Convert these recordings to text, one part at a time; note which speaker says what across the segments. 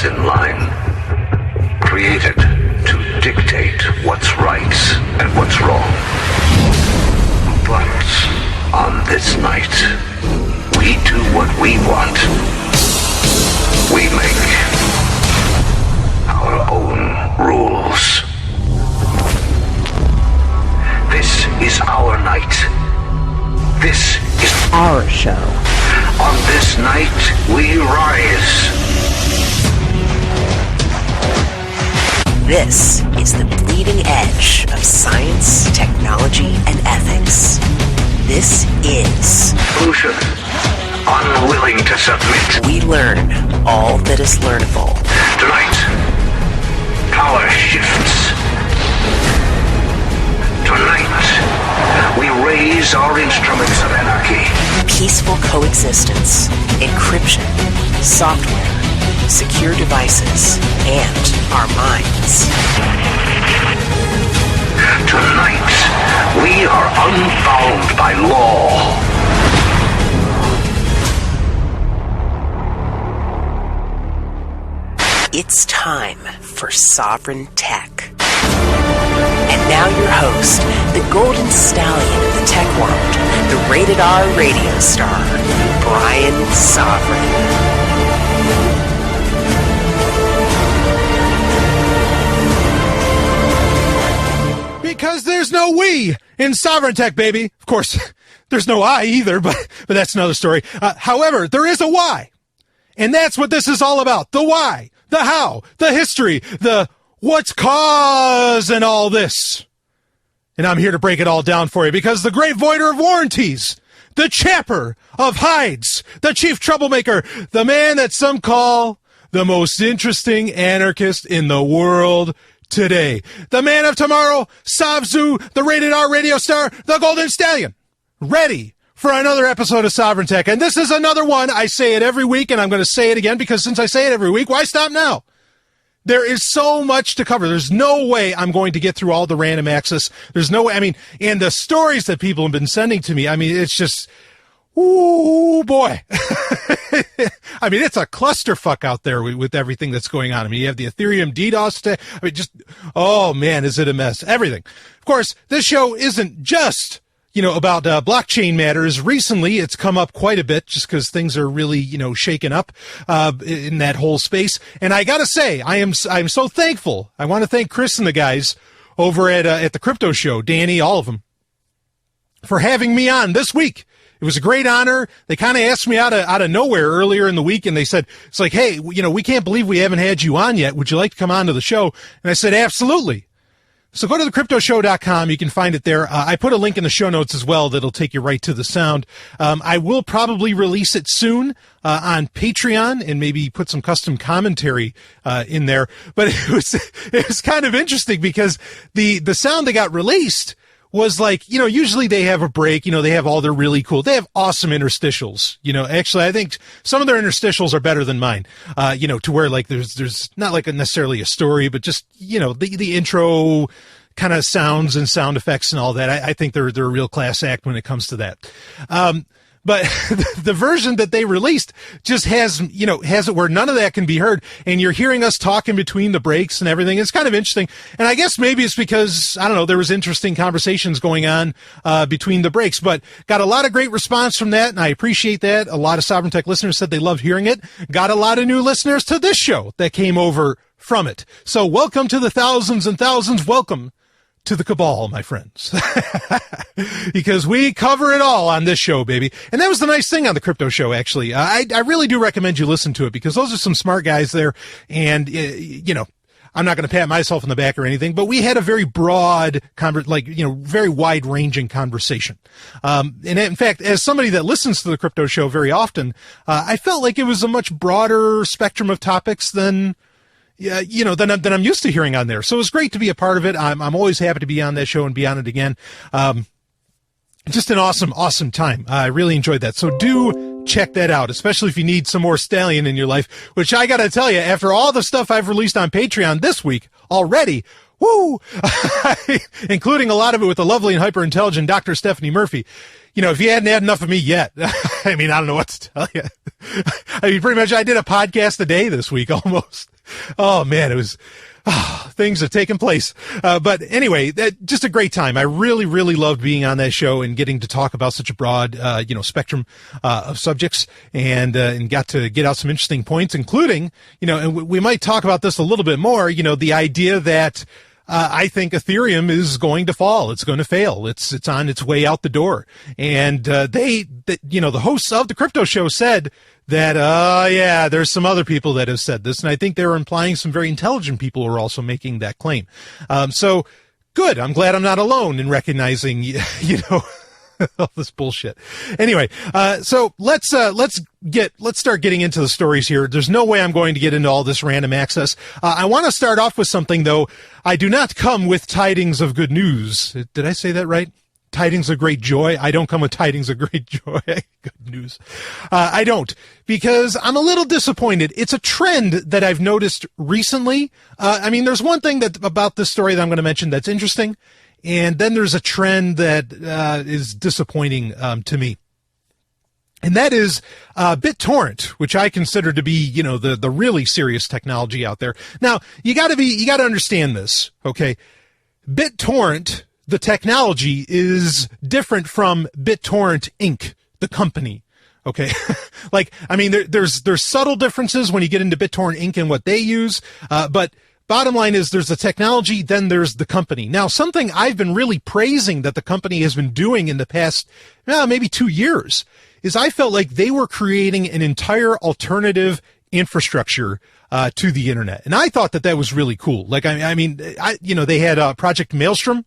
Speaker 1: in line, created to dictate what's right and what's wrong. But on this night, we do what we want. We make our own rules. This is our night. This is
Speaker 2: our show.
Speaker 1: On this night, we rise.
Speaker 2: This is the bleeding edge of science, technology, and ethics. This is
Speaker 1: Evolution, unwilling to submit.
Speaker 2: We learn all that is learnable.
Speaker 1: Tonight, power shifts. Tonight, we raise our instruments of anarchy.
Speaker 2: Peaceful coexistence, encryption, software, secure devices, and our minds.
Speaker 1: Tonight, we are unbound by law.
Speaker 2: It's time for Sovryn Tech. And now your host, the golden stallion of the tech world, the rated R radio star, Brian Sovryn.
Speaker 3: Because there's no we in Sovryn Tech, baby. Of course, there's no I either, but that's another story. However, there is a why. And that's what this is all about. The why, the how, the history, the what's causing all this. And I'm here to break it all down for you because the great voider of warranties, the chapper of hides, the chief troublemaker, the man that some call the most interesting anarchist in the world today. The man of tomorrow, Savzu, the rated R radio star, the golden stallion, ready for another episode of Sovryn Tech. And this is another one. I say it every week, and I'm going to say it again because since I say it every week, why stop now? There is so much to cover. There's no way I'm going to get through all the random access. There's no way. I mean, and the stories that people have been sending to me, I mean, it's just, ooh, boy. I mean, it's a clusterfuck out there with everything that's going on. I mean, you have the Ethereum DDoS attack. I mean, just, oh man, is it a mess? Everything. Of course, this show isn't just, about blockchain matters. Recently, it's come up quite a bit just because things are really, shaken up in that whole space. And I gotta say, I'm so thankful. I want to thank Chris and the guys over at the Crypto Show, Danny, all of them, for having me on this week. It was a great honor. They kind of asked me out of nowhere earlier in the week, and they said, it's like, hey, we can't believe we haven't had you on yet. Would you like to come on to the show? And I said, absolutely. So go to thecryptoshow.com. You can find it there. I put a link in the show notes as well that'll take you right to the sound. I will probably release it soon on Patreon and maybe put some custom commentary in there. But it was kind of interesting because the sound that got released was like, usually they have a break, they have all their really cool, they have awesome interstitials, actually I think some of their interstitials are better than mine, to where like there's not like necessarily a story, but just, the intro kind of sounds and sound effects and all that. I think they're a real class act when it comes to that. But the version that they released just has it where none of that can be heard. And you're hearing us talk in between the breaks and everything. It's kind of interesting. And I guess maybe it's because, I don't know, there was interesting conversations going on between the breaks, but got a lot of great response from that. And I appreciate that. A lot of Sovryn Tech listeners said they loved hearing it. Got a lot of new listeners to this show that came over from it. So welcome to the thousands and thousands. Welcome to the cabal, my friends, because we cover it all on this show, baby. And that was the nice thing on the Crypto Show, actually. I really do recommend you listen to it because those are some smart guys there. And, I'm not going to pat myself on the back or anything, but we had a very broad, very wide ranging conversation. And in fact, as somebody that listens to the Crypto Show very often, I felt like it was a much broader spectrum of topics than than I'm used to hearing on there. So it was great to be a part of it. I'm always happy to be on that show and be on it again. Just an awesome time. I really enjoyed that. So do check that out, especially if you need some more stallion in your life, which I got to tell you, after all the stuff I've released on Patreon this week already, woo, including a lot of it with the lovely and hyper-intelligent Dr. Stephanie Murphy. if you hadn't had enough of me yet, I mean, I don't know what to tell you. I mean, pretty much I did a podcast a day this week almost. Oh man, it was, things have taken place. But anyway, just a great time. I really, really loved being on that show and getting to talk about such a broad, spectrum, of subjects and got to get out some interesting points, including, and we might talk about this a little bit more, the idea that, I think Ethereum is going to fall. It's going to fail. It's on its way out the door. And, the hosts of the crypto show said that, there's some other people that have said this. And I think they were implying some very intelligent people were also making that claim. So good. I'm glad I'm not alone in recognizing, all this bullshit. Anyway, so let's start getting into the stories here. There's no way I'm going to get into all this random access. I want to start off with something though. I do not come with tidings of good news. Did I say that right? Tidings of great joy. I don't come with tidings of great joy. Good news. I don't, because I'm a little disappointed. It's a trend that I've noticed recently. There's one thing about this story that I'm going to mention that's interesting. And then there's a trend that is disappointing to me. And that is BitTorrent, which I consider to be, the really serious technology out there. Now, you got to understand this, okay? BitTorrent, the technology, is different from BitTorrent Inc., the company. Okay. There's subtle differences when you get into BitTorrent Inc. and what they use. But bottom line is there's the technology, then there's the company. Now, something I've been really praising that the company has been doing in the past, maybe 2 years, is I felt like they were creating an entire alternative infrastructure to the internet. And I thought that was really cool. Like, they had Project Maelstrom,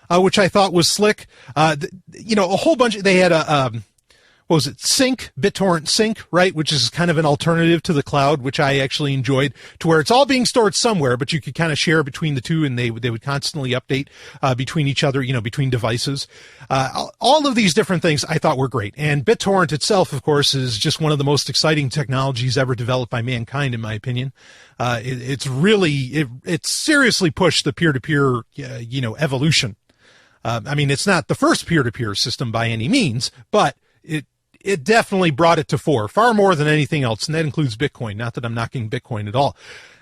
Speaker 3: which I thought was slick. A whole bunch, they had Sync, BitTorrent Sync, right? Which is kind of an alternative to the cloud, which I actually enjoyed, to where it's all being stored somewhere, but you could kind of share between the two, and they would constantly update between each other, between devices. All of these different things I thought were great. And BitTorrent itself, of course, is just one of the most exciting technologies ever developed by mankind, in my opinion. It's seriously pushed the peer-to-peer, evolution. It's not the first peer-to-peer system by any means, but it definitely brought it to fore, far more than anything else, and that includes Bitcoin. Not that I'm knocking Bitcoin at all.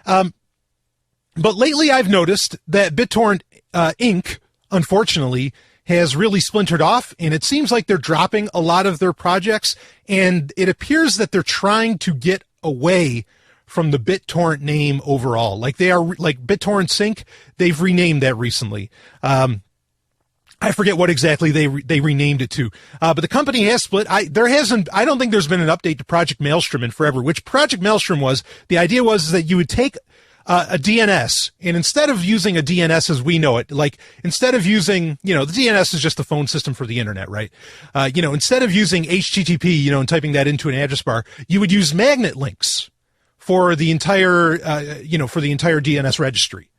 Speaker 3: But lately I've noticed that BitTorrent Inc., unfortunately, has really splintered off, and it seems like they're dropping a lot of their projects, and it appears that they're trying to get away from the BitTorrent name overall. Like BitTorrent Sync, they've renamed that recently. I forget what exactly they renamed it to. But the company has split. I don't think there's been an update to Project Maelstrom in forever, which Project Maelstrom the idea was that you would take a DNS, and instead of using a DNS as we know it, like instead of using, the DNS is just the phone system for the internet, right? Instead of using HTTP, and typing that into an address bar, you would use magnet links for the entire, for the entire DNS registry,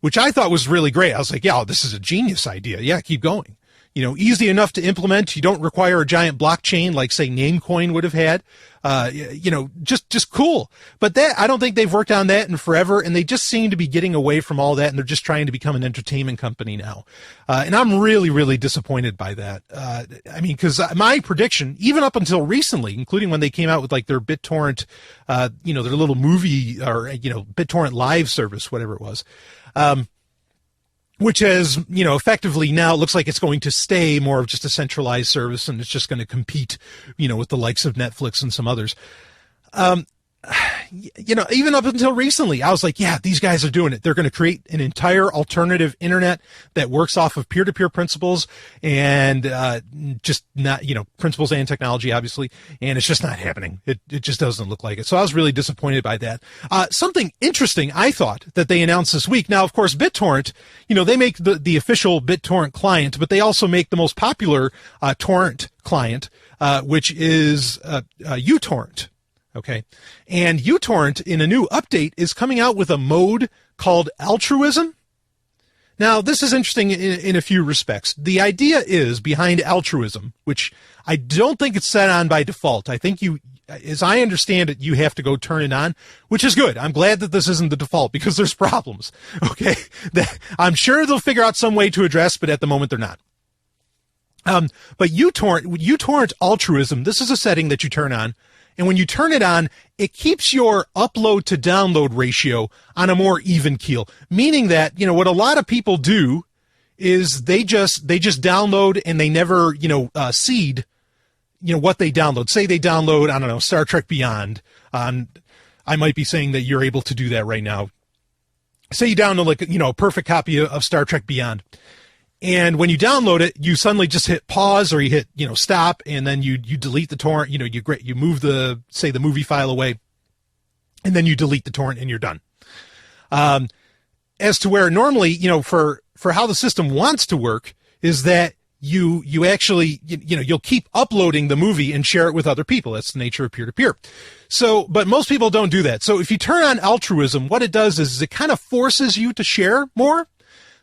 Speaker 3: which I thought was really great. I was like, yeah, this is a genius idea. Yeah, keep going. Easy enough to implement. You don't require a giant blockchain like, say, Namecoin would have had. Just cool. But that, I don't think they've worked on that in forever, and they just seem to be getting away from all that, and they're just trying to become an entertainment company now. And I'm really, really disappointed by that. Because my prediction, even up until recently, including when they came out with like their BitTorrent, their little movie or, BitTorrent live service, whatever it was, which has, effectively now it looks like it's going to stay more of just a centralized service, and it's just going to compete, with the likes of Netflix and some others. Even up until recently, I was like, yeah, these guys are doing it. They're going to create an entire alternative internet that works off of peer-to-peer principles and just not, principles and technology, obviously. And it's just not happening. It just doesn't look like it. So I was really disappointed by that. Something interesting I thought that they announced this week. Now, of course, BitTorrent, they make the official BitTorrent client, but they also make the most popular torrent client, which is uTorrent. Okay. And uTorrent, in a new update, is coming out with a mode called altruism. Now, this is interesting in a few respects. The idea is behind altruism, which I don't think it's set on by default. I think as I understand it, you have to go turn it on, which is good. I'm glad that this isn't the default because there's problems. Okay. That I'm sure they'll figure out some way to address, but at the moment they're not. But uTorrent altruism, this is a setting that you turn on. And when you turn it on, it keeps your upload to download ratio on a more even keel. Meaning that, what a lot of people do is they just download and they never, seed, what they download. Say they download, I don't know, Star Trek Beyond. I might be saying that you're able to do that right now. Say you download a perfect copy of Star Trek Beyond. And when you download it, you suddenly just hit pause or you hit, stop, and then you delete the torrent, you move the movie file away, and then you delete the torrent and you're done. As to where normally, for how the system wants to work is that you actually, you'll keep uploading the movie and share it with other people. That's the nature of peer-to-peer. So, but most people don't do that. So if you turn on altruism, what it does is it kind of forces you to share more.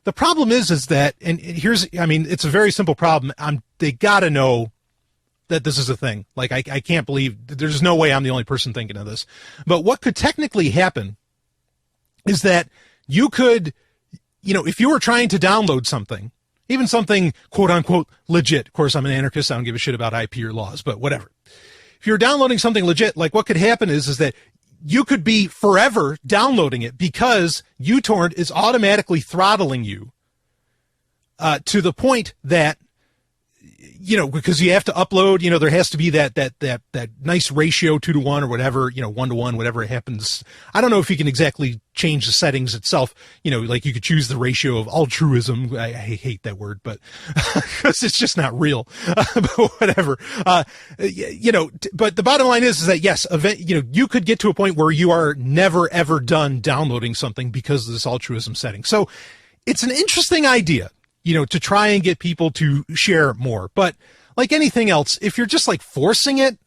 Speaker 3: The problem is that, and it's a very simple problem. They gotta know that this is a thing. Like, I can't believe, there's no way I'm the only person thinking of this. But what could technically happen is that you could, if you were trying to download something, even something quote unquote legit. Of course, I'm an anarchist. I don't give a shit about IP or laws, but whatever. If you're downloading something legit, like what could happen is that you could be forever downloading it because uTorrent is automatically throttling you to the point that, because you have to upload, there has to be that nice ratio 2-to-1 or whatever, 1-to-1, whatever it happens. I don't know if you can exactly change the settings itself. Like you could choose the ratio of altruism. I hate that word, but because it's just not real, but whatever. But the bottom line is that yes, you could get to a point where you are never ever done downloading something because of this altruism setting. So it's an interesting idea, to try and get people to share more. But like anything else, if you're just like forcing it,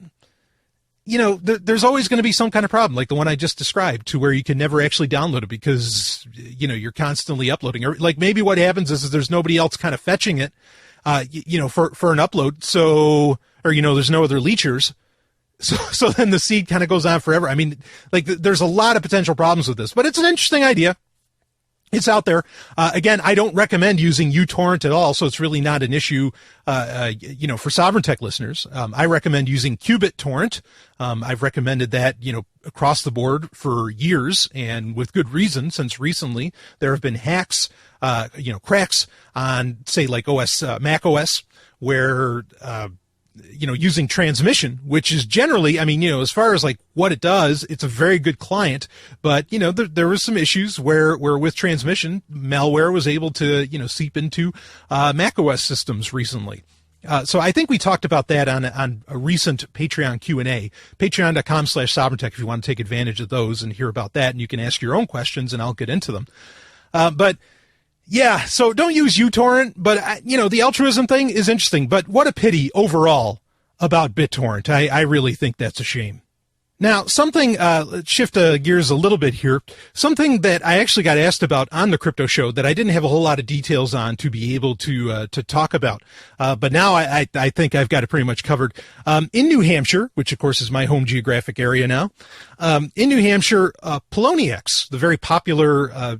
Speaker 3: there's always going to be some kind of problem, like the one I just described, to where you can never actually download it because, you're constantly uploading. Or like maybe what happens is there's nobody else kind of fetching it, for an upload. So, or, there's no other leechers. So then the seed kind of goes on forever. I mean, like there's a lot of potential problems with this, but it's an interesting idea. It's out there. Again, I don't recommend using uTorrent at all, so it's really not an issue, for Sovryn Tech listeners. I recommend using Qubit Torrent. I've recommended that, across the board for years, and with good reason, since recently there have been hacks, cracks on, say, like Mac OS, where, using transmission, which is generally, as far as like what it does, it's a very good client, but, there was some issues where with transmission, malware was able to, seep into, Mac OS systems recently. So I think we talked about that on a recent Patreon Q&A, patreon.com/SovrynTech if you want to take advantage of those and hear about that, and you can ask your own questions and I'll get into them. But yeah, so don't use uTorrent, but the altruism thing is interesting, but what a pity overall about BitTorrent. I really think that's a shame. Now, something, let's shift gears a little bit here. Something that I actually got asked about on the crypto show that I didn't have a whole lot of details on to be able to talk about. But now I think I've got it pretty much covered. In New Hampshire, which of course is my home geographic area now, in New Hampshire, Poloniex, the very popular,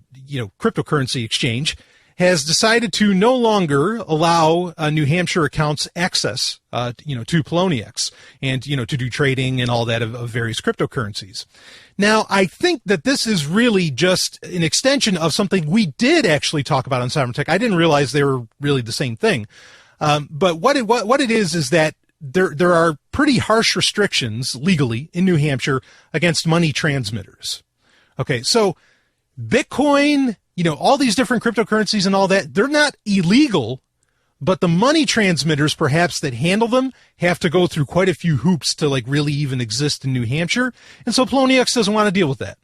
Speaker 3: cryptocurrency exchange, has decided to no longer allow New Hampshire accounts access, to Poloniex and, to do trading and all that of various cryptocurrencies. Now, I think that this is really just an extension of something we did actually talk about on Sovryn Tech. I didn't realize they were really the same thing. But what it is that there are pretty harsh restrictions legally in New Hampshire against money transmitters. Okay, so Bitcoin, all these different cryptocurrencies and all that, they're not illegal, but the money transmitters perhaps that handle them have to go through quite a few hoops to like really even exist in New Hampshire. And so Poloniex doesn't want to deal with that.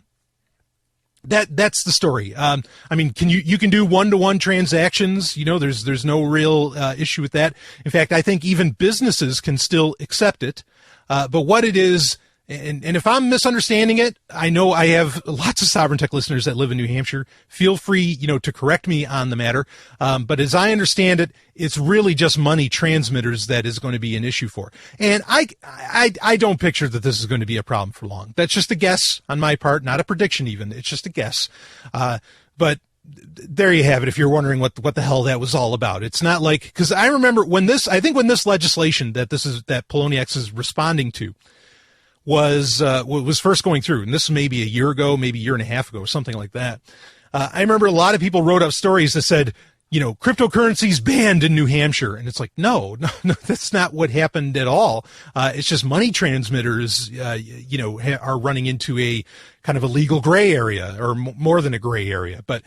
Speaker 3: That's the story. You can do 1-to-1 transactions. There's no real issue with that. In fact, I think even businesses can still accept it. But what it is, and if I'm misunderstanding it, I know I have lots of Sovryn Tech listeners that live in New Hampshire. Feel free, to correct me on the matter. But as I understand it, it's really just money transmitters that is going to be an issue for. And I don't picture that this is going to be a problem for long. That's just a guess on my part, not a prediction even. It's just a guess. But there you have it. If you're wondering what the hell that was all about, it's not like, because I remember when this legislation that Poloniacs is responding to was first going through, and this was maybe a year ago, maybe a year and a half ago, or something like that. I remember a lot of people wrote up stories that said, cryptocurrency's banned in New Hampshire, and it's like, no, that's not what happened at all. It's just money transmitters, are running into a kind of a legal gray area, or more than a gray area, but.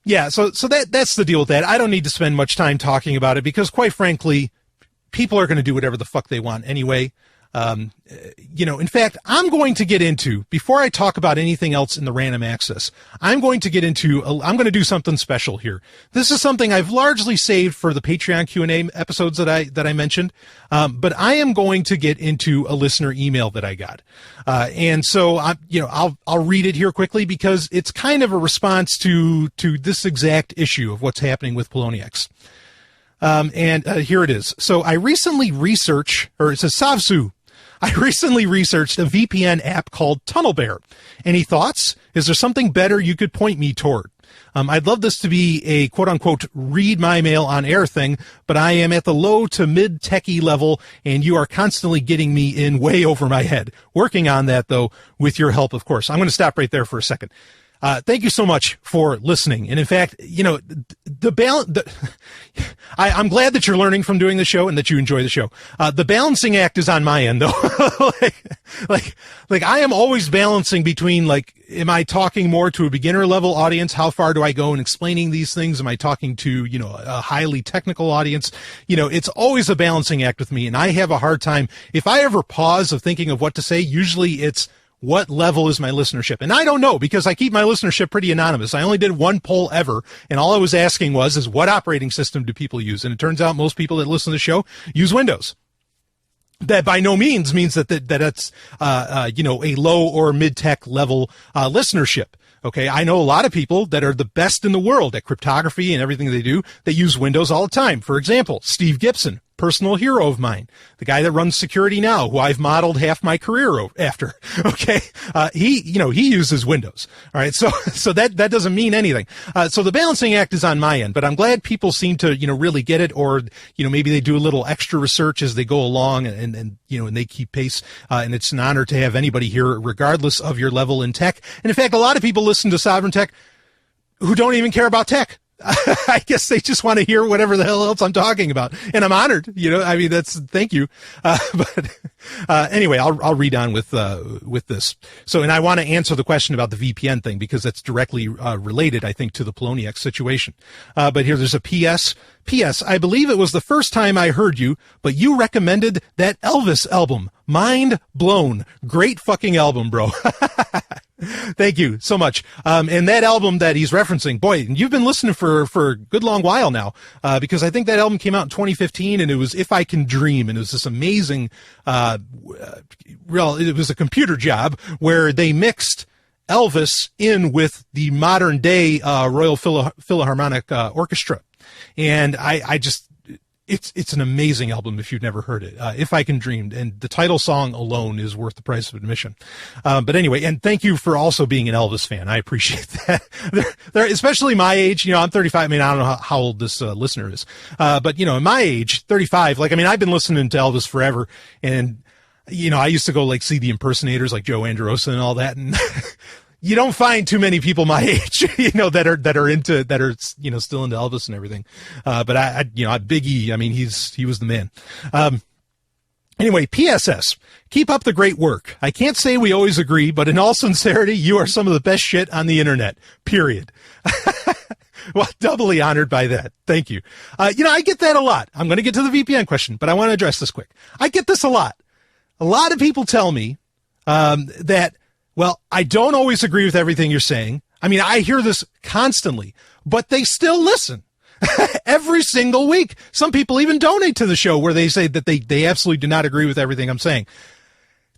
Speaker 3: Yeah, so that's the deal with that. I don't need to spend much time talking about it because, quite frankly, people are going to do whatever the fuck they want anyway. In fact, I'm going to get into, before I talk about anything else in the random access, I'm going to do something special here. This is something I've largely saved for the Patreon Q&A episodes that I mentioned. But I am going to get into a listener email that I got. And so I'll read it here quickly because it's kind of a response to this exact issue of what's happening with Poloniacs. And here it is. So I recently researched a VPN app called TunnelBear. Any thoughts? Is there something better you could point me toward? I'd love this to be a quote-unquote read my mail on air thing, but I am at the low to mid techie level, and you are constantly getting me in way over my head. Working on that, though, with your help, of course. I'm going to stop right there for a second. Thank you so much for listening. And in fact, I'm glad that you're learning from doing the show and that you enjoy the show. The balancing act is on my end though. like I am always balancing between am I talking more to a beginner level audience? How far do I go in explaining these things? Am I talking to, a highly technical audience? It's always a balancing act with me. And I have a hard time. If I ever pause of thinking of what to say, usually it's, what level is my listenership? And I don't know because I keep my listenership pretty anonymous. I only did one poll ever, and all I was asking is what operating system do people use? And it turns out most people that listen to the show use Windows. That by no means means that that's a low or mid-tech level listenership. Okay, I know a lot of people that are the best in the world at cryptography and everything they do that use Windows all the time. For example, Steve Gibson, personal hero of mine, the guy that runs Security Now, who I've modeled half my career after. Okay, he uses Windows. All right, so that doesn't mean anything. So the balancing act is on my end, but I'm glad people seem to really get it, or maybe they do a little extra research as they go along, and they keep pace. And it's an honor to have anybody here, regardless of your level in tech. And in fact, a lot of people listen to Sovryn Tech who don't even care about tech. I guess they just want to hear whatever the hell else I'm talking about. And I'm honored, thank you. Anyway, I'll read on with this. So, and I want to answer the question about the VPN thing because that's directly, related, I think, to the Poloniac situation. But here there's a PS. P.S. I believe it was the first time I heard you, but you recommended that Elvis album. Mind blown. Great fucking album, bro. Thank you so much. And that album that he's referencing, boy, you've been listening for a good long while now, because I think that album came out in 2015 and it was If I Can Dream. And it was this amazing, it was a computer job where they mixed Elvis in with the modern day, Royal Philharmonic, Orchestra. And it's an amazing album if you've never heard it. If I Can Dream, and the title song alone is worth the price of admission. But anyway, and thank you for also being an Elvis fan. I appreciate that. They're especially my age, I'm 35. I mean, I don't know how old this listener is. But in my age, 35, I've been listening to Elvis forever, and I used to go see the impersonators like Joe Andreosa and all that, and you don't find too many people my age, that are still into Elvis and everything. But Big E, he was the man. Anyway, PSS, keep up the great work. I can't say we always agree, but in all sincerity, you are some of the best shit on the internet, period. Well, doubly honored by that. Thank you. I get that a lot. I'm going to get to the VPN question, but I want to address this quick. I get this a lot. A lot of people tell me, that, well, I don't always agree with everything you're saying. I hear this constantly, but they still listen every single week. Some people even donate to the show where they say that they absolutely do not agree with everything I'm saying.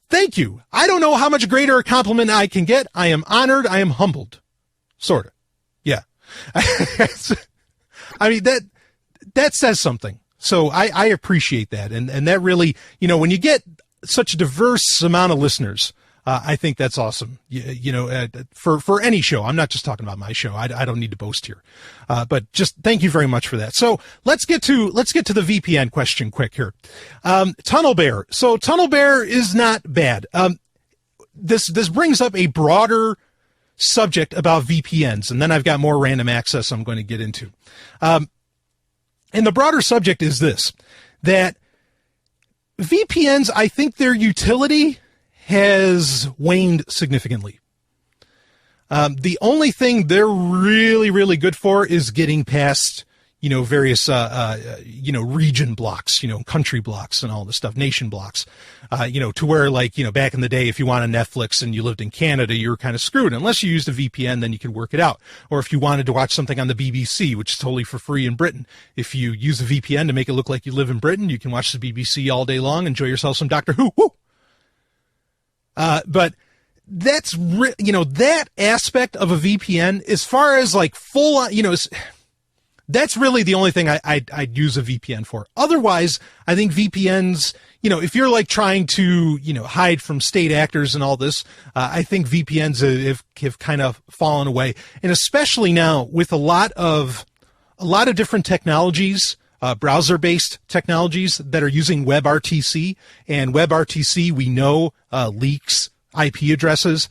Speaker 3: Thank you. I don't know how much greater a compliment I can get. I am honored. I am humbled. Sort of. Yeah. That says something. So I appreciate that. And that really, when you get such a diverse amount of listeners, I think that's awesome. For any show. I'm not just talking about my show. I don't need to boast here. But just thank you very much for that. So let's get to the VPN question quick here. Tunnel Bear. So Tunnel Bear is not bad. This brings up a broader subject about VPNs, and then I've got more random access I'm going to get into. And the broader subject is this, that VPNs, I think their utility has waned significantly. The only thing they're really, really good for is getting past, various, region blocks, country blocks and all this stuff, nation blocks, to where back in the day, if you wanted Netflix and you lived in Canada, you were kind of screwed. Unless you used a VPN, then you could work it out. Or if you wanted to watch something on the BBC, which is totally for free in Britain, if you use a VPN to make it look like you live in Britain, you can watch the BBC all day long, enjoy yourself some Doctor Who. Woo! But that's, that aspect of a VPN, as far as full on, that's really the only thing I'd use a VPN for. Otherwise, I think VPNs, if you're trying to, hide from state actors and all this, I think VPNs have kind of fallen away. And especially now with a lot of different technologies, browser-based technologies that are using WebRTC, and WebRTC, we know, leaks IP addresses,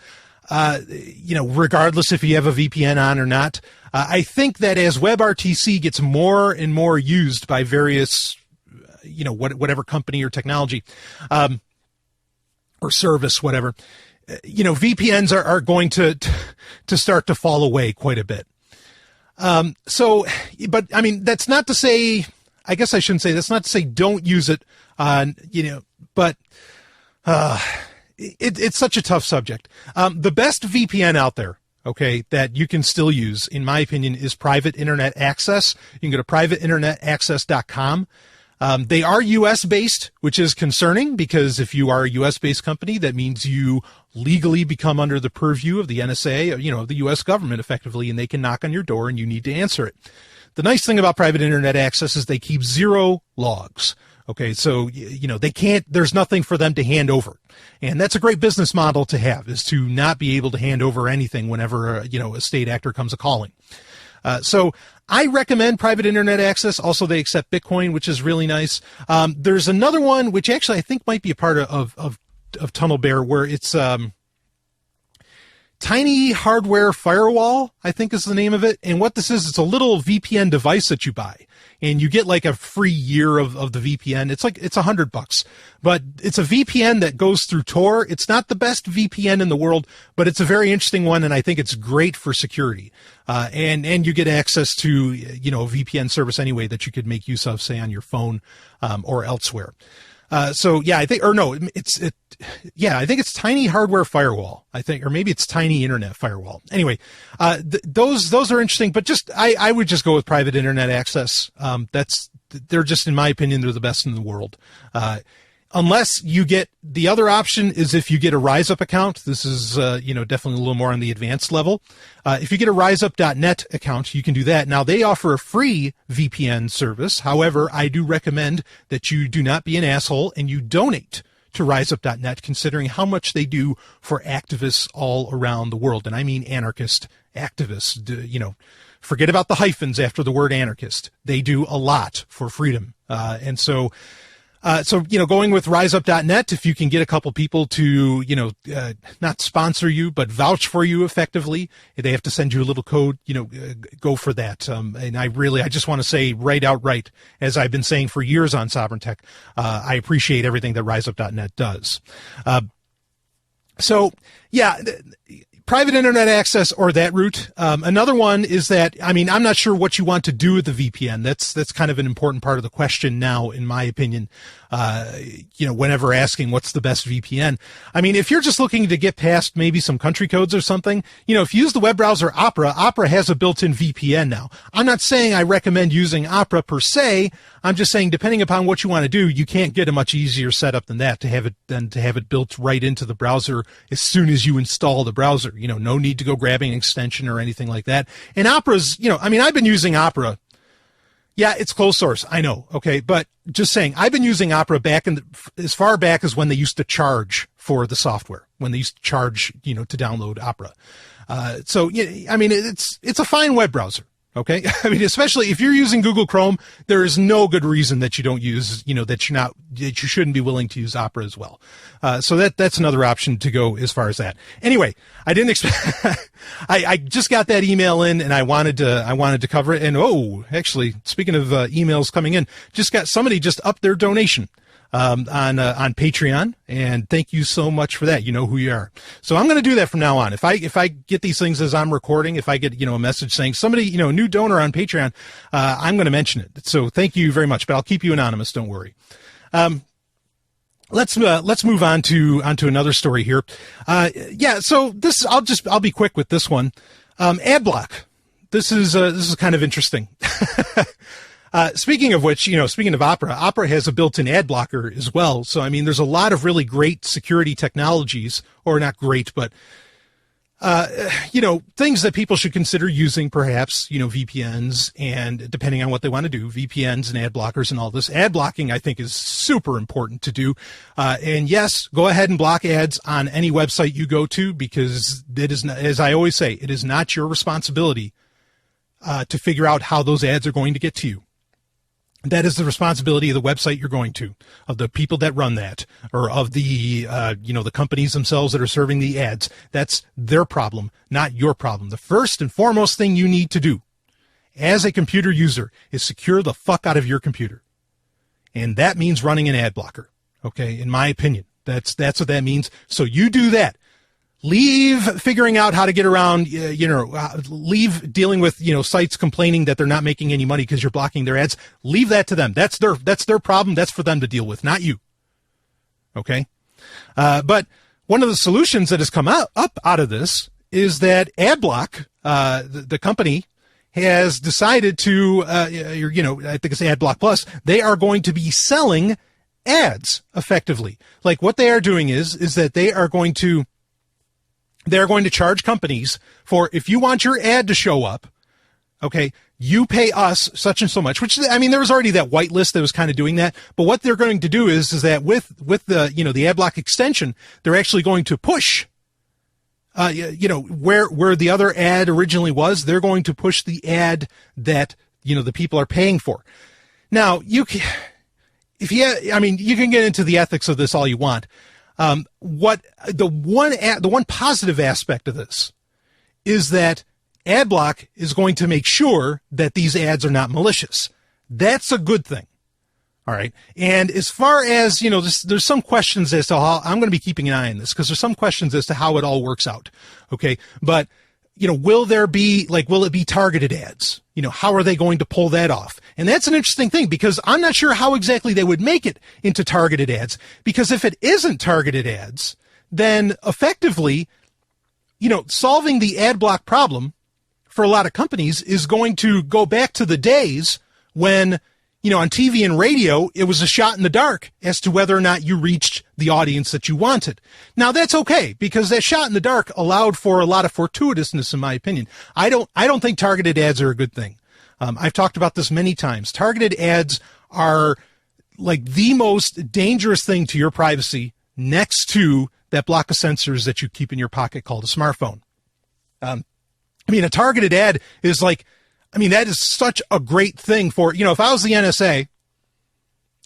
Speaker 3: regardless if you have a VPN on or not. I think that as WebRTC gets more and more used by various, whatever company or technology, or service, whatever, VPNs are going to start to fall away quite a bit. But I mean, that's not to say, I guess I shouldn't say, that's not to say don't use it, but, it's such a tough subject. The best VPN out there, okay, that you can still use, in my opinion, is Private Internet Access. You can go to privateinternetaccess.com. They are U.S. based, which is concerning, because if you are a U.S. based company, that means you legally become under the purview of the NSA, of the U.S. government effectively, and they can knock on your door and you need to answer it. The nice thing about Private Internet Access is they keep zero logs. Okay, so, they can't, there's nothing for them to hand over. And that's a great business model to have, is to not be able to hand over anything whenever, a state actor comes a-calling. So I recommend Private Internet Access. Also, they accept Bitcoin, which is really nice. There's another one, which actually I think might be a part of Tunnel Bear, where it's, Tiny Hardware Firewall, I think is the name of it. And what this is, it's a little VPN device that you buy. And you get a free year of the VPN. It's $100, but it's a VPN that goes through Tor. It's not the best VPN in the world, but it's a very interesting one. And I think it's great for security. And you get access to, a VPN service anyway that you could make use of, say, on your phone, or elsewhere. So yeah, I think it's Tiny Hardware Firewall, I think, or maybe it's Tiny Internet Firewall. Anyway, those are interesting, but I would just go with Private Internet Access. They're just, in my opinion, they're the best in the world. Unless you get, the other option is if you get a RiseUp account. This is, definitely a little more on the advanced level. If you get a riseup.net account, you can do that. Now, they offer a free VPN service. However, I do recommend that you do not be an asshole and you donate to riseup.net, considering how much they do for activists all around the world. And I mean anarchist activists. Forget about the hyphens after the word anarchist. They do a lot for freedom. Going with riseup.net, if you can get a couple people to, not sponsor you, but vouch for you effectively, they have to send you a little code, go for that. And I just want to say outright, as I've been saying for years on Sovryn Tech, I appreciate everything that riseup.net does. Private Internet Access or that route. Another one is that, I'm not sure what you want to do with the VPN. That's kind of an important part of the question now, in my opinion. Whenever asking what's the best VPN. If you're just looking to get past maybe some country codes or something, if you use the web browser Opera has a built-in VPN now. I'm not saying I recommend using Opera per se. I'm just saying, depending upon what you want to do, you can't get a much easier setup than that to have it built right into the browser as soon as you install the browser. No need to go grabbing an extension or anything like that. And Opera's, I've been using Opera. Yeah, it's closed source. I know. Okay. But just saying, I've been using Opera as far back as when they used to charge for the software when they used to charge, to download Opera. So, yeah, I mean, it's a fine web browser. Okay. I mean, especially if you're using Google Chrome, there is no good reason that you don't use, that you shouldn't be willing to use Opera as well. So that's another option to go as far as that. Anyway, I didn't expect, I just got that email in and I wanted to cover it. And actually, speaking of emails coming in, somebody just upped their donation on Patreon, and thank you so much for that. You know who you are. So I'm going to do that from now on. If I get these things as I'm recording, if I get, a message saying somebody, new donor on Patreon, I'm going to mention it. So thank you very much, but I'll keep you anonymous. Don't worry. Let's move on to another story here. So I'll be quick with this one. Ad block. This is kind of interesting. Speaking of which, speaking of Opera has a built-in ad blocker as well. So, I mean, there's a lot of really great security technologies, or not great, but, things that people should consider using, perhaps, VPNs, and depending on what they want to do, VPNs and ad blockers and all this. Ad blocking, I think, is super important to do. And yes, go ahead and block ads on any website you go to, because it is not, as I always say, it is not your responsibility to figure out how those ads are going to get to you. That is the responsibility of the website you're going to, of the people that run that, or of the, the companies themselves that are serving the ads. That's their problem, not your problem. The first and foremost thing you need to do as a computer user is secure the fuck out of your computer. And that means running an ad blocker. Okay. In my opinion, that's what that means. So you do that. Leave figuring out how to get around, leave dealing with, sites complaining that they're not making any money because you're blocking their ads. Leave that to them. That's their problem. That's for them to deal with, not you. Okay. But one of the solutions that has come up out of this is that AdBlock, the company, has decided to, I think it's AdBlock Plus, they are going to be selling ads effectively. Like what they are doing is that they're going to charge companies for, if you want your ad to show up, okay, you pay us such and so much, which, I mean, there was already that whitelist that was kind of doing that. But what they're going to do is that with the, the ad block extension, they're actually going to push, where the other ad originally was, they're going to push the ad that, the people are paying for. Now, you can get into the ethics of this all you want. The one positive aspect of this is that AdBlock is going to make sure that these ads are not malicious. That's a good thing. All right. And as far as, there's some questions as to how, I'm going to be keeping an eye on this because there's some questions as to how it all works out. Okay. But, will it be targeted ads? How are they going to pull that off? And that's an interesting thing because I'm not sure how exactly they would make it into targeted ads, because if it isn't targeted ads, then effectively, solving the ad block problem for a lot of companies is going to go back to the days when, on TV and radio, it was a shot in the dark as to whether or not you reached the audience that you wanted. Now that's okay, because that shot in the dark allowed for a lot of fortuitousness, in my opinion. I don't think targeted ads are a good thing. I've talked about this many times. Targeted ads are like the most dangerous thing to your privacy next to that block of sensors that you keep in your pocket called a smartphone. A targeted ad is that is such a great thing for, if I was the NSA,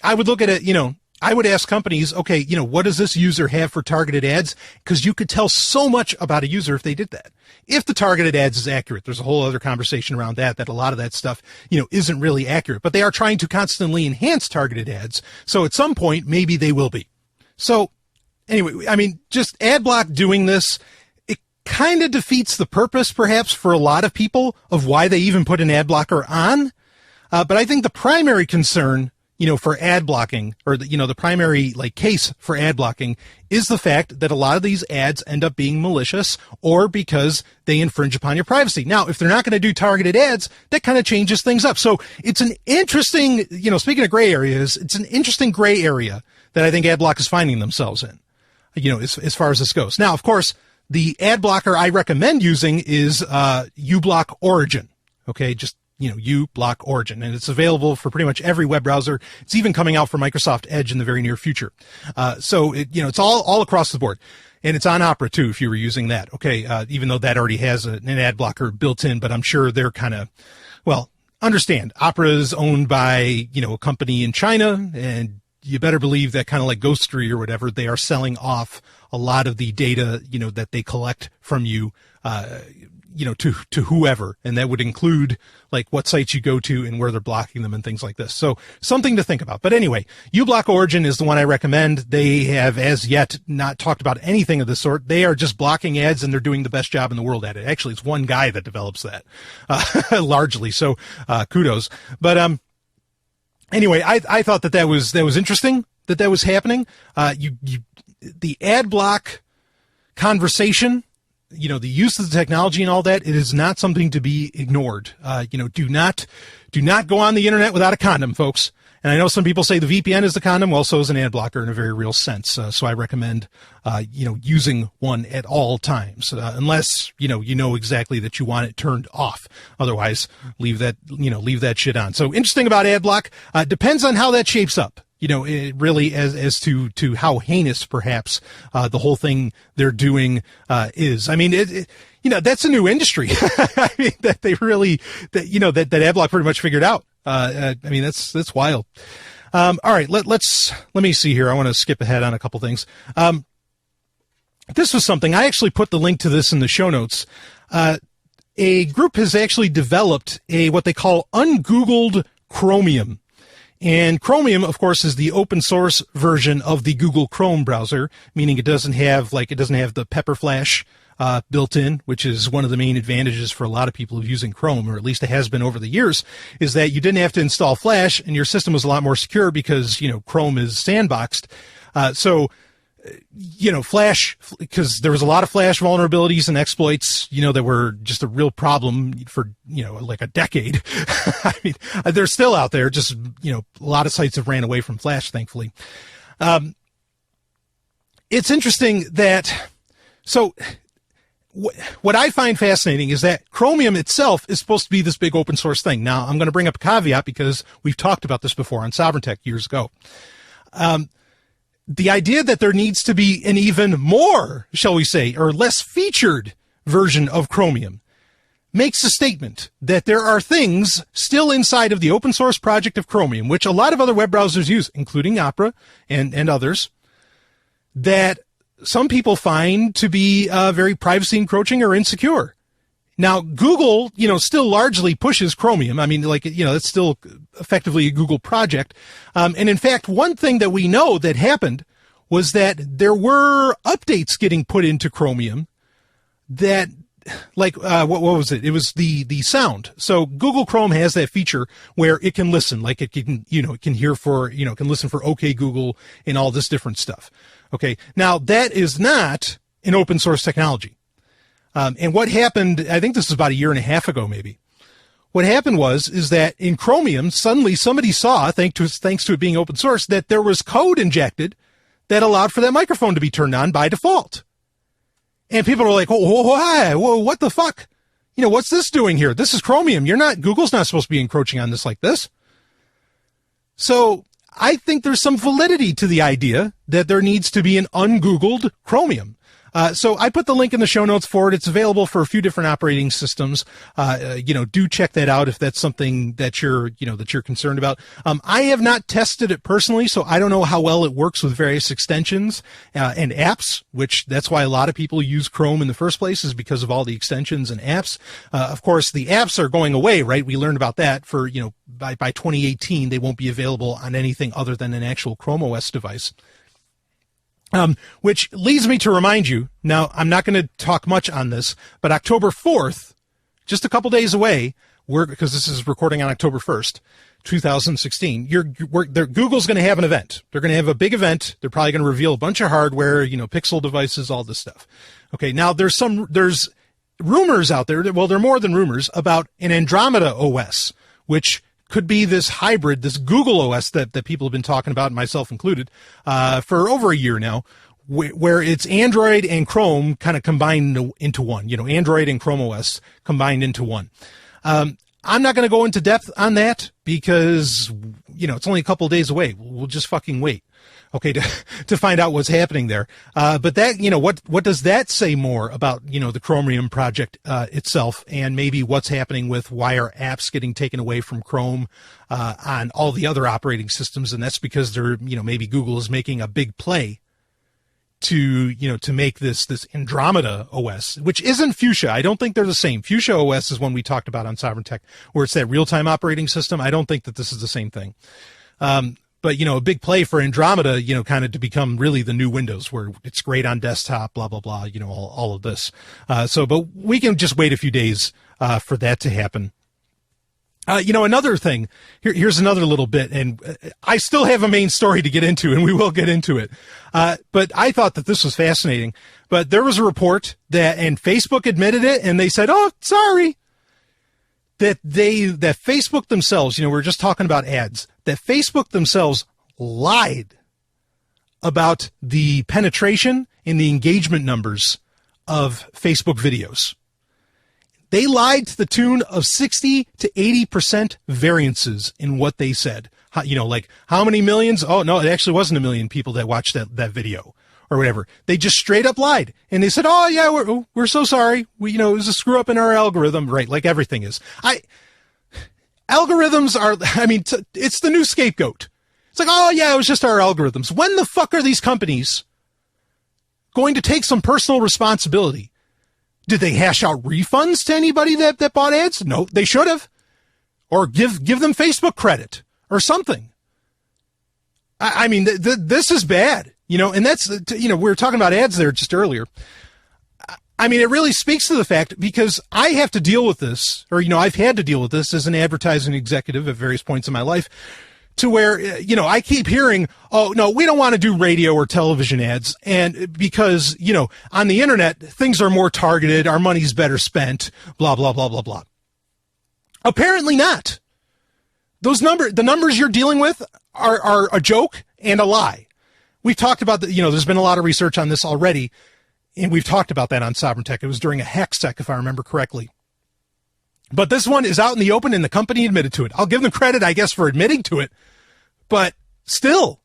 Speaker 3: I would look at it, I would ask companies, okay, what does this user have for targeted ads? Because you could tell so much about a user if they did that. If the targeted ads is accurate, there's a whole other conversation around that a lot of that stuff, isn't really accurate, but they are trying to constantly enhance targeted ads. So at some point, maybe they will be. So anyway, just AdBlock doing this, it kind of defeats the purpose, perhaps, for a lot of people of why they even put an ad blocker on. But I think the primary concern, for ad blocking, or the primary case for ad blocking is the fact that a lot of these ads end up being malicious or because they infringe upon your privacy. Now, if they're not going to do targeted ads, that kind of changes things up. So it's an interesting, speaking of gray areas, it's an interesting gray area that I think AdBlock is finding themselves in, as far as this goes. Now, of course, the ad blocker I recommend using is uBlock Origin. Okay, just you block Origin, and it's available for pretty much every web browser. It's even coming out for Microsoft Edge in the very near future. So it's all across the board. And it's on Opera too, if you were using that. Okay. Even though that already has an ad blocker built in, but I'm sure they're kind of, understand Opera is owned by, a company in China, and you better believe that kind of like Ghostery or whatever, they are selling off a lot of the data, that they collect from you, to whoever. And that would include like what sites you go to and where they're blocking them and things like this. So something to think about. But anyway, uBlock Origin is the one I recommend. They have as yet not talked about anything of this sort. They are just blocking ads, and they're doing the best job in the world at it. Actually, it's one guy that develops that, largely. So, kudos. But, anyway, I thought that was interesting that was happening. The ad block conversation, the use of the technology and all that, it is not something to be ignored. Do not go on the internet without a condom, folks. And I know some people say the VPN is the condom. Well, so is an ad blocker in a very real sense. So I recommend, using one at all times, unless, you know exactly that you want it turned off. Otherwise, leave that shit on. So interesting about ad block, depends on how that shapes up. It really as to how heinous perhaps, the whole thing they're doing, is. I mean, that's a new industry. I mean, that they really, that AdBlock pretty much figured out. I mean, that's wild. All right, let me see here. I want to skip ahead on a couple things. This was something, I actually put the link to this in the show notes. A group has actually developed what they call ungoogled Chromium. And Chromium, of course, is the open source version of the Google Chrome browser, meaning it doesn't have the Pepper Flash built in, which is one of the main advantages for a lot of people using Chrome, or at least it has been over the years, is that you didn't have to install Flash, and your system was a lot more secure because, Chrome is sandboxed. Flash, because there was a lot of Flash vulnerabilities and exploits, that were just a real problem for, like a decade. I mean, they're still out there. Just, a lot of sites have ran away from Flash, thankfully. It's interesting that, so what I find fascinating is that Chromium itself is supposed to be this big open source thing. Now, I'm going to bring up a caveat because we've talked about this before on Sovryn Tech years ago. The idea that there needs to be an even more, shall we say, or less featured version of Chromium makes a statement that there are things still inside of the open source project of Chromium, which a lot of other web browsers use, including Opera and others, that some people find to be very privacy encroaching or insecure. Now, Google, still largely pushes Chromium. I mean, it's still effectively a Google project. And in fact, one thing that we know that happened was that there were updates getting put into Chromium that, what was it? It was the sound. So Google Chrome has that feature where it can listen, like it can, it can hear for, can listen for OK Google and all this different stuff. Okay. Now that is not an open source technology. And what happened, I think this was about a year and a half ago, maybe. What happened is that in Chromium, suddenly somebody saw, thanks to it being open source, that there was code injected that allowed for that microphone to be turned on by default. And people were like, why? Whoa, what the fuck? What's this doing here? This is Chromium. Google's not supposed to be encroaching on this like this. So I think there's some validity to the idea that there needs to be an ungoogled Chromium. So I put the link in the show notes for it. It's available for a few different operating systems. Do check that out if that's something that you're concerned about. I have not tested it personally, so I don't know how well it works with various extensions, and apps, which that's why a lot of people use Chrome in the first place, is because of all the extensions and apps. Of course, the apps are going away, right? We learned about that for, by 2018, they won't be available on anything other than an actual Chrome OS device. Which leads me to remind you, now I'm not going to talk much on this, but October 4th, just a couple days away, because this is recording on October 1st, 2016, Google's going to have an event. They're going to have a big event. They're probably going to reveal a bunch of hardware, Pixel devices, all this stuff. Okay. Now there's rumors out there, well, there are more than rumors, about an Andromeda OS, which could be this hybrid, this Google OS that people have been talking about, myself included, for over a year now, where it's Android and Chrome kind of combined into one, Android and Chrome OS combined into one. I'm not going to go into depth on that because, it's only a couple of days away. We'll just fucking wait. Okay, to find out what's happening there. But that, what does that say more about, the Chromium project itself, and maybe what's happening with why are apps getting taken away from Chrome on all the other operating systems? And that's because they're, maybe Google is making a big play to make this Andromeda OS, which isn't Fuchsia. I don't think they're the same. Fuchsia OS is one we talked about on Sovryn Tech, where it's that real-time operating system. I don't think that this is the same thing. But, a big play for Andromeda, kind of to become really the new Windows, where it's great on desktop, blah, blah, blah, all of this. But we can just wait a few days for that to happen. Another thing, here's another little bit, and I still have a main story to get into, and we will get into it. But I thought that this was fascinating. But there was a report and Facebook admitted it, and they said, oh, sorry. That Facebook themselves, we're just talking about ads, that Facebook themselves lied about the penetration and the engagement numbers of Facebook videos. They lied to the tune of 60 to 80% variances in what they said. How many millions? Oh, no, it actually wasn't a million people that watched that video. Or whatever. They just straight up lied. And they said, oh yeah, we're so sorry. It was a screw up in our algorithm, right? Like everything is. Algorithms are, it's the new scapegoat. It's like, oh yeah, it was just our algorithms. When the fuck are these companies going to take some personal responsibility? Did they hash out refunds to anybody that bought ads? No, they should have. Or give them Facebook credit or something. This is bad. And that's, we were talking about ads there just earlier. It really speaks to the fact, because I have to deal with this, or, I've had to deal with this as an advertising executive at various points in my life, to where, I keep hearing, oh, no, we don't want to do radio or television ads. And because, on the internet, things are more targeted, our money's better spent, blah, blah, blah, blah, blah. Apparently not. The numbers you're dealing with are a joke and a lie. We've talked about there's been a lot of research on this already, and we've talked about that on Sovryn Tech. It was during a HackSec, if I remember correctly. But this one is out in the open, and the company admitted to it. I'll give them credit, I guess, for admitting to it, but still,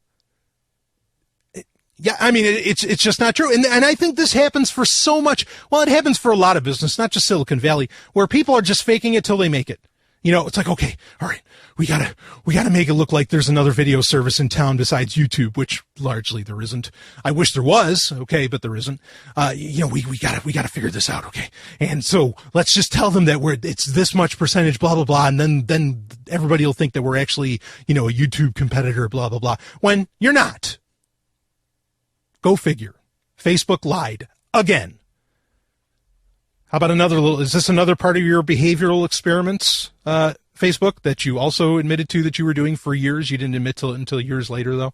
Speaker 3: it's just not true. And I think this happens for so much. Well, it happens for a lot of business, not just Silicon Valley, where people are just faking it till they make it. It's like, okay, all right, we gotta make it look like there's another video service in town besides YouTube, which largely there isn't. I wish there was, okay, but there isn't. We gotta figure this out, okay? And so let's just tell them that it's this much percentage, blah, blah, blah, and then everybody will think that we're actually, a YouTube competitor, blah, blah, blah, when you're not. Go figure. Facebook lied again. How about is this another part of your behavioral experiments, Facebook, that you also admitted to that you were doing for years? You didn't admit to it until years later, though?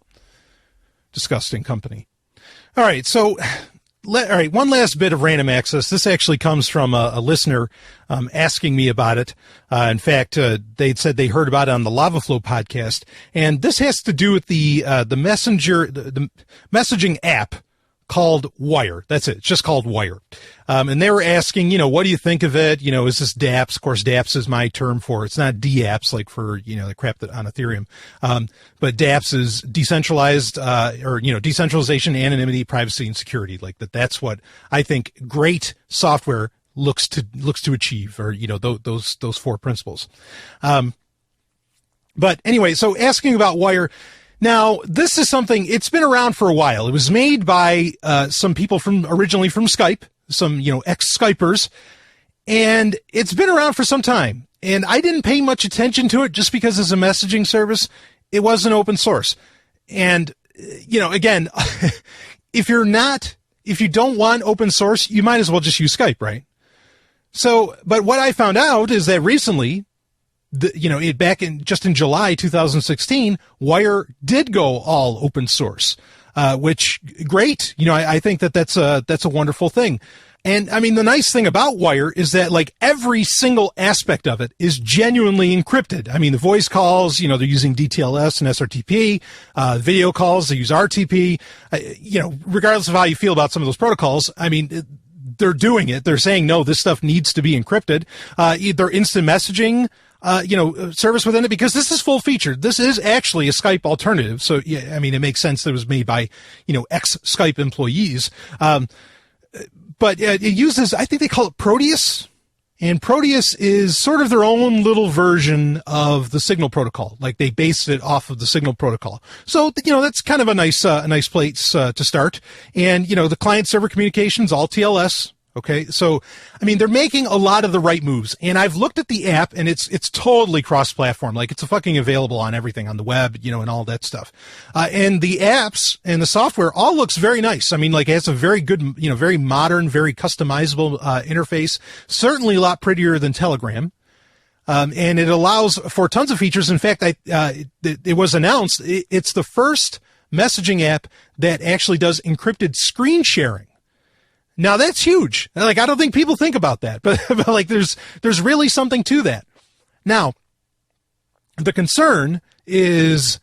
Speaker 3: Disgusting company. All right, so, one last bit of random access. This actually comes from a listener asking me about it. In fact, they said they heard about it on the Lava Flow podcast, and this has to do with the messaging app called Wire. That's it. It's just called Wire. And they were asking, what do you think of it? Is this dApps? Of course, dApps is my term for it. It's not dApps like for, the crap that on Ethereum. But dApps is decentralized, decentralization, anonymity, privacy, and security. Like that's what I think great software looks to achieve, or, those four principles. But anyway, so asking about Wire. Now, this is something, it's been around for a while. It was made by some people originally from Skype, some, ex-Skypers, and it's been around for some time. And I didn't pay much attention to it just because as a messaging service, it wasn't open source. And, again, if you don't want open source, you might as well just use Skype, right? So, but what I found out is that recently, back in July 2016, Wire did go all open source, which great. I think that's a wonderful thing. And the nice thing about Wire is that like every single aspect of it is genuinely encrypted. The voice calls, they're using DTLS and SRTP, video calls, they use RTP, regardless of how you feel about some of those protocols. They're doing it. They're saying, no, this stuff needs to be encrypted. Either instant messaging, service within it, because this is full featured. This is actually a Skype alternative. So yeah, I mean, it makes sense that it was made by, ex Skype employees. But it uses, I think they call it Proteus. And Proteus is sort of their own little version of the Signal protocol. Like they based it off of the Signal protocol. So, that's kind of a nice place to start. And, the client server communications, all TLS. Okay. So, I mean, they're making a lot of the right moves, and I've looked at the app and it's totally cross-platform. Like it's fucking available on everything on the web, and all that stuff. And the apps and the software all looks very nice. I mean, like it has a very good, very modern, very customizable, interface, certainly a lot prettier than Telegram. And it allows for tons of features. In fact, it was announced it's the first messaging app that actually does encrypted screen sharing. Now that's huge. Like, I don't think people think about that, but like there's really something to that. Now, the concern is,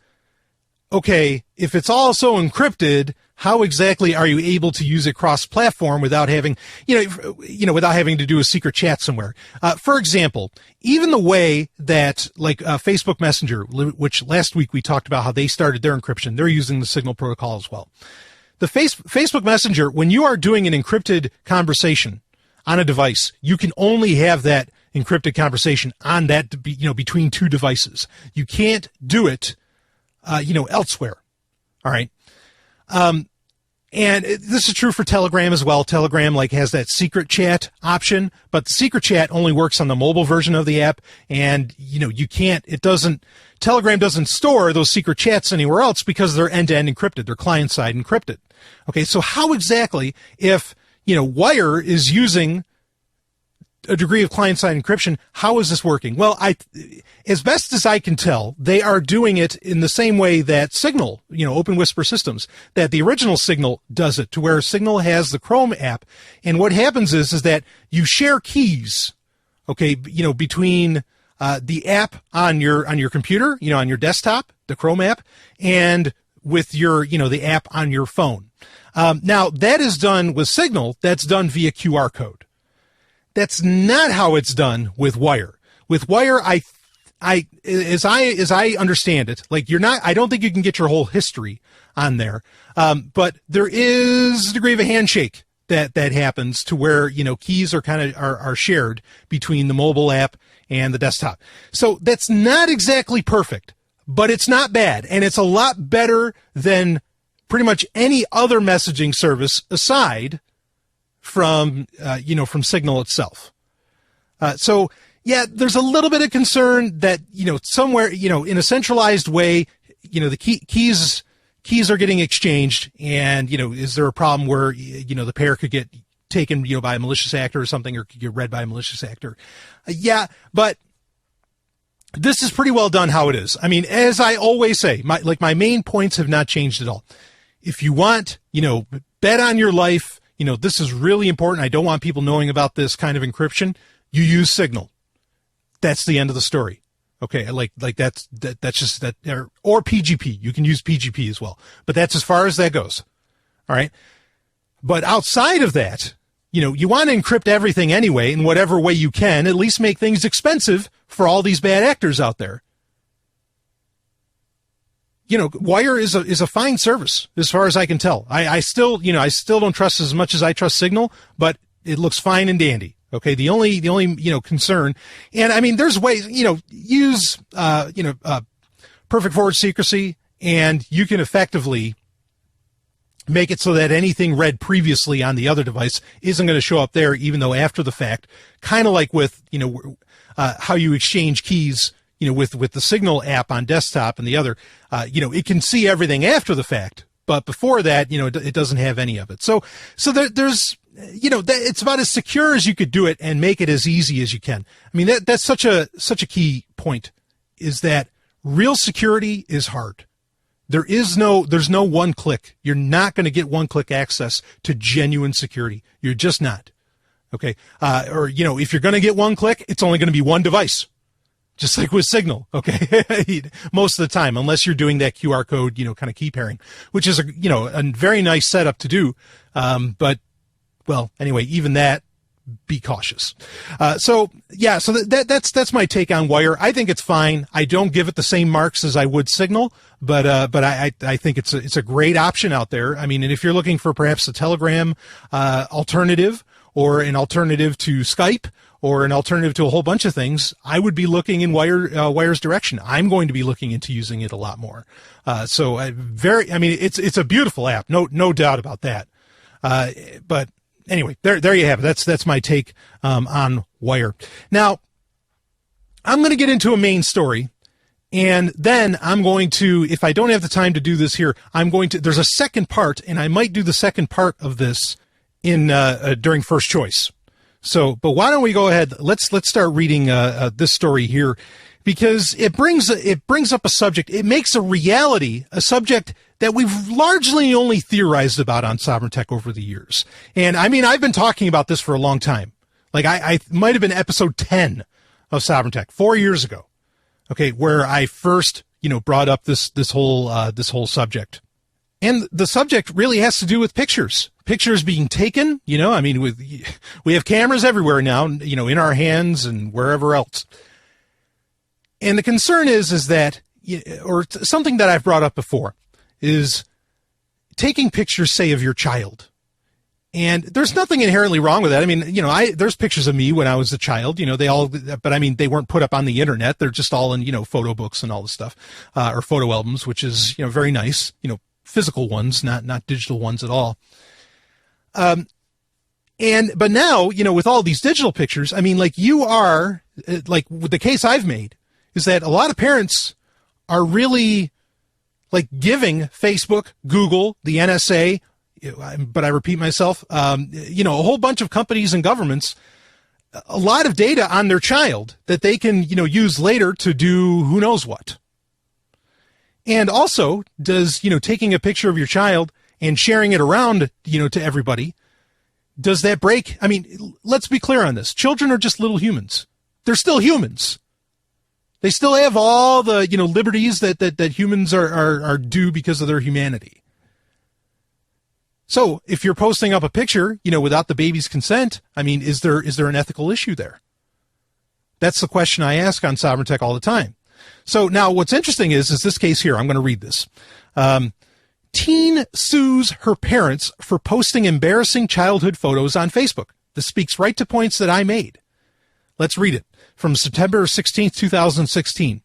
Speaker 3: okay, if it's all so encrypted, how exactly are you able to use it cross-platform without having, without having to do a secret chat somewhere? For example, even the way that Facebook Messenger, which last week we talked about how they started their encryption, they're using the Signal protocol as well. The Facebook Messenger, when you are doing an encrypted conversation on a device, you can only have that encrypted conversation on that, between two devices. You can't do it, elsewhere. All right. And this is true for Telegram as well. Telegram has that secret chat option, but the secret chat only works on the mobile version of the app. And, Telegram doesn't store those secret chats anywhere else because they're end-to-end encrypted. They're client-side encrypted. Okay. So how exactly, if, Wire is using a degree of client-side encryption, how is this working? Well, as best as I can tell, they are doing it in the same way that Signal, Open Whisper Systems, that the original Signal does it, to where Signal has the Chrome app. And what happens is that you share keys, okay, between the app on your computer, on your desktop, the Chrome app, and with your, the app on your phone. Now that is done with Signal. That's done via QR code. That's not how it's done with Wire. With Wire, as I understand it, I don't think you can get your whole history on there. But there is a degree of a handshake that happens, to where, keys are shared between the mobile app and the desktop. So that's not exactly perfect, but it's not bad. And it's a lot better than pretty much any other messaging service aside from Signal itself. So yeah, there's a little bit of concern that, somewhere, in a centralized way, the keys are getting exchanged, and, is there a problem where, the pair could get taken, by a malicious actor or something, or could get read by a malicious actor? Yeah, but this is pretty well done how it is. I mean, as I always say, my main points have not changed at all. If you want, bet on your life, this is really important. I don't want people knowing about this kind of encryption. You use Signal. That's the end of the story. Okay. That's just that, or PGP. You can use PGP as well, but that's as far as that goes. All right. But outside of that, you want to encrypt everything anyway, in whatever way you can, at least make things expensive for all these bad actors out there. Wire is a fine service as far as I can tell. I still don't trust as much as I trust Signal, but it looks fine and dandy. Okay. The only concern, and I mean, there's ways, use, perfect forward secrecy, and you can effectively make it so that anything read previously on the other device isn't going to show up there, even though after the fact, kind of like with, how you exchange keys, with the Signal app on desktop and the other, it can see everything after the fact, but before that, it doesn't have any of it. So there's, it's about as secure as you could do it and make it as easy as you can. I mean, that's such a key point, is that real security is hard. There's no one click. You're not going to get one click access to genuine security. You're just not. Okay. Or, if you're going to get one click, it's only going to be one device. Just like with Signal, okay? Most of the time, unless you're doing that QR code, kind of key pairing, which is a very nice setup to do. But, well, anyway, even that be cautious. So that's my take on Wire. I think it's fine. I don't give it the same marks as I would Signal, but I think it's a great option out there. I mean, and if you're looking for perhaps a Telegram alternative, or an alternative to Skype, or an alternative to a whole bunch of things, I would be looking in Wire's direction. I'm going to be looking into using it a lot more. It's a beautiful app, no doubt about that. But anyway, there you have it. That's my take on Wire. Now, I'm going to get into a main story, and then I'm going to, if I don't have the time to do this here, there's a second part, and I might do the second part of this in during First Choice. So, but why don't we go ahead? Let's start reading this story here, because it brings up a subject. It makes a reality a subject that we've largely only theorized about on Sovryn Tech over the years. And I mean, I've been talking about this for a long time. Like I might have been episode 10 of Sovryn Tech 4 years ago. Okay, where I first brought up this whole subject. And the subject really has to do with pictures being taken. I mean, we have cameras everywhere now, in our hands and wherever else. And the concern is that, or something that I've brought up before, is taking pictures, say, of your child. And there's nothing inherently wrong with that. I mean, there's pictures of me when I was a child, but I mean, they weren't put up on the internet. They're just all in, photo books and all this stuff, or photo albums, which is, very nice, physical ones, not digital ones at all. But now, with all these digital pictures, I mean, with the case I've made is that a lot of parents are really giving Facebook, Google, the NSA, but I repeat myself, a whole bunch of companies and governments, a lot of data on their child that they can, use later to do who knows what. And also, does, taking a picture of your child and sharing it around, to everybody, does that break? I mean, let's be clear on this. Children are just little humans. They're still humans. They still have all the, liberties that humans are due because of their humanity. So if you're posting up a picture, without the baby's consent, I mean, is there an ethical issue there? That's the question I ask on Sovryn Tech all the time. So now what's interesting is this case here. I'm going to read this. Teen sues her parents for posting embarrassing childhood photos on Facebook. This speaks right to points that I made. Let's read it from September 16th, 2016.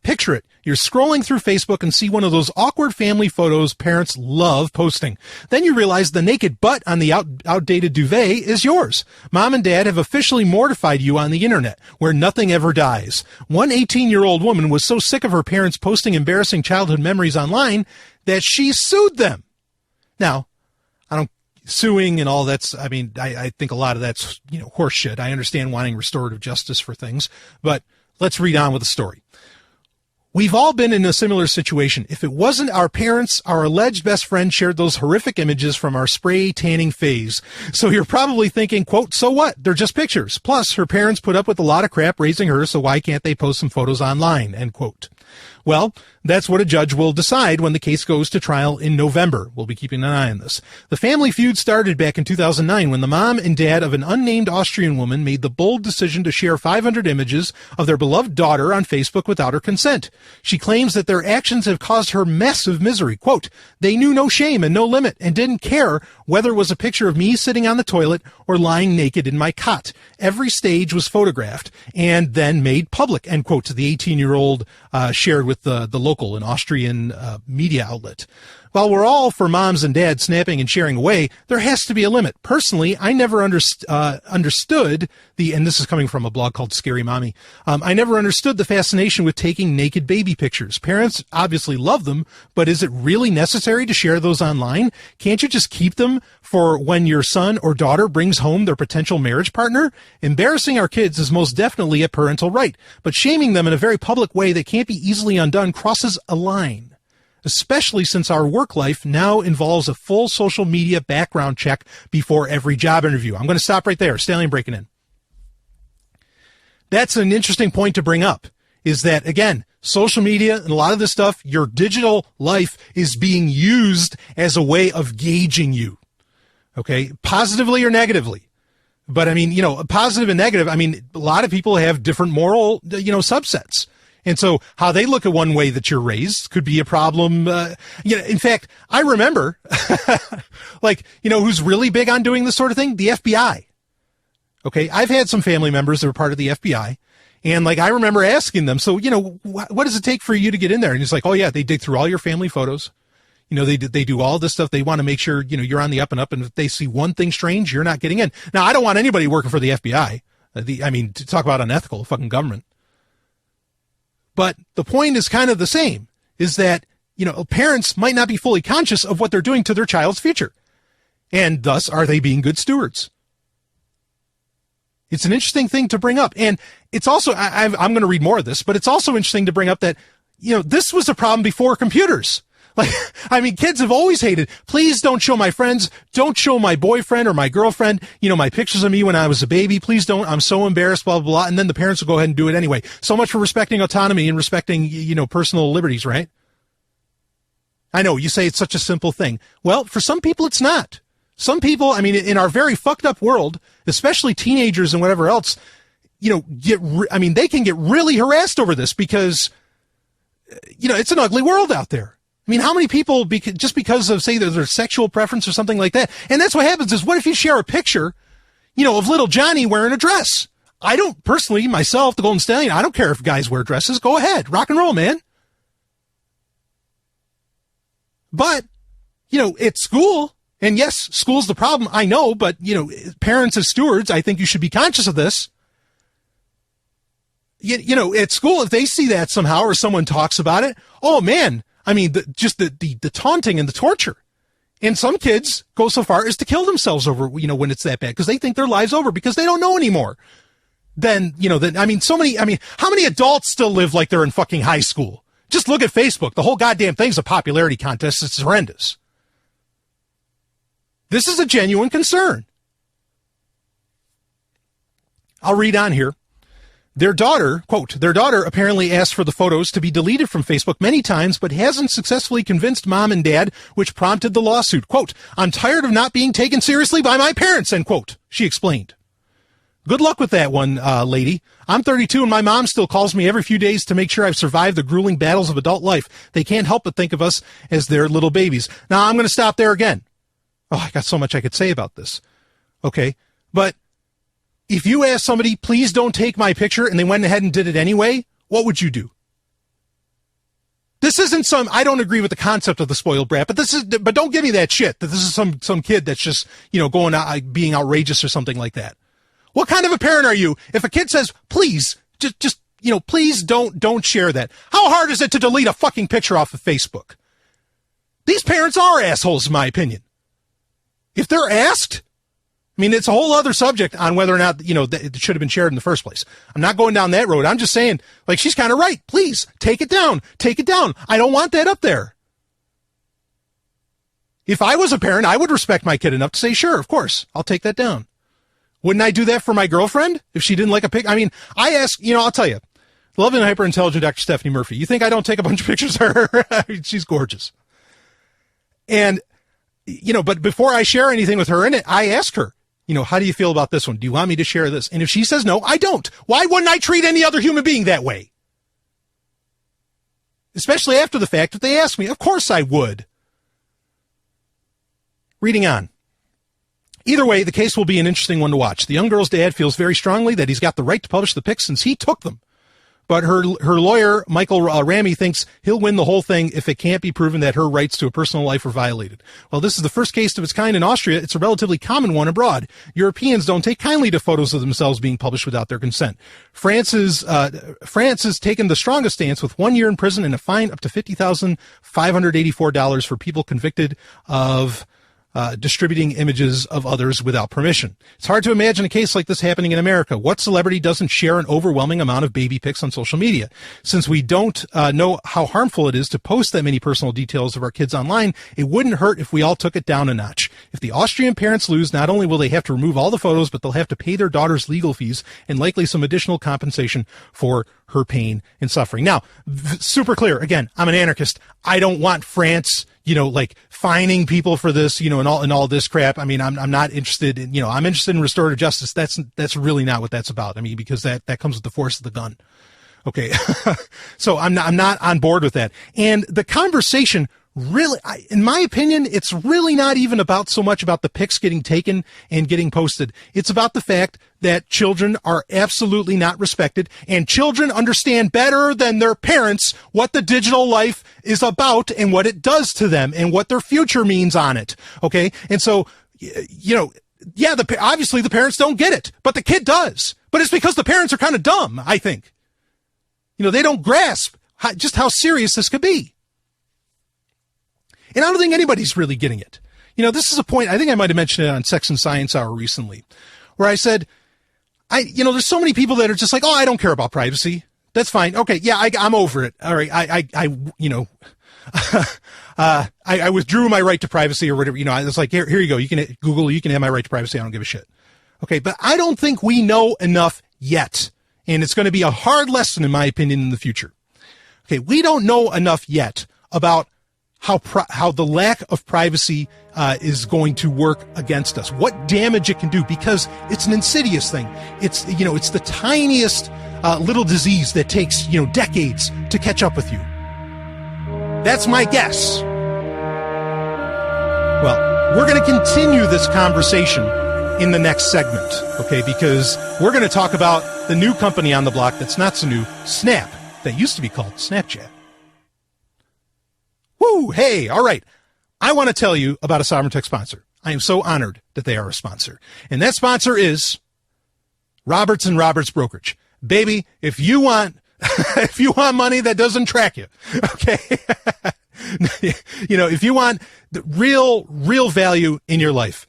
Speaker 3: Picture it. You're scrolling through Facebook and see one of those awkward family photos parents love posting. Then you realize the naked butt on the outdated duvet is yours. Mom and dad have officially mortified you on the internet, where nothing ever dies. One 18-year-old woman was so sick of her parents posting embarrassing childhood memories online that she sued them. Now, suing and all that's, I mean, I think a lot of that's, horse shit. I understand wanting restorative justice for things, but let's read on with the story. We've all been in a similar situation. If it wasn't our parents, our alleged best friend shared those horrific images from our spray tanning phase. So you're probably thinking, quote, so what? They're just pictures. Plus, her parents put up with a lot of crap raising her, so why can't they post some photos online, end quote. Well, that's what a judge will decide when the case goes to trial in November. We'll be keeping an eye on this. The family feud started back in 2009 when the mom and dad of an unnamed Austrian woman made the bold decision to share 500 images of their beloved daughter on Facebook without her consent. She claims that their actions have caused her massive misery. Quote, they knew no shame and no limit and didn't care whether it was a picture of me sitting on the toilet or lying naked in my cot. Every stage was photographed and then made public, end quote, to the 18-year-old shared with the local, an Austrian media outlet. While we're all for moms and dads snapping and sharing away, there has to be a limit. Personally, I never understood and this is coming from a blog called Scary Mommy, I never understood the fascination with taking naked baby pictures. Parents obviously love them, but is it really necessary to share those online? Can't you just keep them for when your son or daughter brings home their potential marriage partner? Embarrassing our kids is most definitely a parental right, but shaming them in a very public way that can't be easily undone crosses a line. Especially since our work life now involves a full social media background check before every job interview. I'm going to stop right there. Stallion breaking in. That's an interesting point to bring up, is that, again, social media and a lot of this stuff, your digital life is being used as a way of gauging you, okay, positively or negatively. But I mean, positive and negative, I mean, a lot of people have different moral, subsets. And so how they look at one way that you're raised could be a problem. In fact, I remember, who's really big on doing this sort of thing? The FBI. Okay. I've had some family members that were part of the FBI. And I remember asking them, so, what does it take for you to get in there? And it's like, oh yeah, they dig through all your family photos. They do all this stuff. They want to make sure, you're on the up and up. And if they see one thing strange, you're not getting in. Now, I don't want anybody working for the FBI. To talk about unethical fucking government. But the point is kind of the same, is that, parents might not be fully conscious of what they're doing to their child's future. And thus, are they being good stewards? It's an interesting thing to bring up. And it's also, I'm going to read more of this, but it's also interesting to bring up that, this was a problem before computers. Kids have always hated, please don't show my friends, don't show my boyfriend or my girlfriend, my pictures of me when I was a baby, please don't, I'm so embarrassed, blah, blah, blah. And then the parents will go ahead and do it anyway. So much for respecting autonomy and respecting, personal liberties, right? I know, you say it's such a simple thing. Well, for some people, it's not. Some people, in our very fucked up world, especially teenagers and whatever else, they can get really harassed over this because, it's an ugly world out there. How many people, just because of, say, their sexual preference or something like that, and that's what happens is, what if you share a picture, of little Johnny wearing a dress? I don't, personally, myself, the Golden Stallion, I don't care if guys wear dresses. Go ahead. Rock and roll, man. But, at school, and yes, school's the problem, I know, but, parents as stewards, I think you should be conscious of this. At school, if they see that somehow or someone talks about it, oh man, the taunting and the torture. And some kids go so far as to kill themselves over, when it's that bad, because they think their life's over because they don't know anymore. How many adults still live like they're in fucking high school? Just look at Facebook. The whole goddamn thing's a popularity contest. It's horrendous. This is a genuine concern. I'll read on here. Their daughter, quote, apparently asked for the photos to be deleted from Facebook many times, but hasn't successfully convinced mom and dad, which prompted the lawsuit. Quote, I'm tired of not being taken seriously by my parents, end quote, she explained. Good luck with that one, lady. I'm 32 and my mom still calls me every few days to make sure I've survived the grueling battles of adult life. They can't help but think of us as their little babies. Now, I'm going to stop there again. Oh, I got so much I could say about this. Okay, but if you ask somebody, please don't take my picture, and they went ahead and did it anyway, what would you do? This isn't I don't agree with the concept of the spoiled brat, but don't give me that shit that this is some kid that's just, going out, being outrageous or something like that. What kind of a parent are you? If a kid says, please, just please don't share that. How hard is it to delete a fucking picture off of Facebook? These parents are assholes, in my opinion. If they're asked, it's a whole other subject on whether or not, it should have been shared in the first place. I'm not going down that road. I'm just saying, she's kind of right. Please, take it down. Take it down. I don't want that up there. If I was a parent, I would respect my kid enough to say, sure, of course, I'll take that down. Wouldn't I do that for my girlfriend if she didn't like a pic? I ask, I'll tell you, lovely and hyper-intelligent Dr. Stephanie Murphy. You think I don't take a bunch of pictures of her? She's gorgeous. And, but before I share anything with her in it, I ask her, how do you feel about this one? Do you want me to share this? And if she says no, I don't. Why wouldn't I treat any other human being that way? Especially after the fact if they ask me. Of course I would. Reading on. Either way, the case will be an interesting one to watch. The young girl's dad feels very strongly that he's got the right to publish the pics since he took them. But her lawyer, Michael Ramey, thinks he'll win the whole thing if it can't be proven that her rights to a personal life are violated. Well, this is the first case of its kind in Austria. It's a relatively common one abroad. Europeans don't take kindly to photos of themselves being published without their consent. France has taken the strongest stance with 1 year in prison and a fine up to $50,584 for people convicted of distributing images of others without permission. It's hard to imagine a case like this happening in America. What celebrity doesn't share an overwhelming amount of baby pics on social media? Since we don't know how harmful it is to post that many personal details of our kids online, it wouldn't hurt if we all took it down a notch. If the Austrian parents lose, not only will they have to remove all the photos, but they'll have to pay their daughter's legal fees and likely some additional compensation for her pain and suffering. Now, super clear. Again, I'm an anarchist. I don't want France, like fining people for this, and all this crap. I mean, I'm not interested in, I'm interested in restorative justice. That's really not what that's about. I mean, because that comes with the force of the gun. Okay. So I'm not on board with that. And the conversation really, in my opinion, it's really not even about so much about the pics getting taken and getting posted. It's about the fact that children are absolutely not respected, and children understand better than their parents what the digital life is about and what it does to them and what their future means on it. Okay. And so, obviously the parents don't get it, but the kid does. But it's because the parents are kind of dumb, I think. They don't grasp just how serious this could be. And I don't think anybody's really getting it. This is a point, I think I might have mentioned it on Sex and Science Hour recently, where I said, there's so many people that are just like, oh, I don't care about privacy. That's fine. Okay. Yeah. I'm over it. All right. I withdrew my right to privacy or whatever. I was like, here you go. You can Google, you can have my right to privacy. I don't give a shit. Okay. But I don't think we know enough yet. And it's going to be a hard lesson, in my opinion, in the future. Okay. We don't know enough yet about how the lack of privacy is going to work against us, what damage it can do, because it's an insidious thing. It's the tiniest little disease that takes decades to catch up with you. That's my guess. Well, we're going to continue this conversation in the next segment, okay? Because we're going to talk about the new company on the block that's not so new, Snap, that used to be called Snapchat. Woo! Hey, all right. I want to tell you about a Sovryn Tech sponsor. I am so honored that they are a sponsor. And that sponsor is Roberts and Roberts Brokerage. Baby, if you want money that doesn't track you, okay? If you want the real value in your life,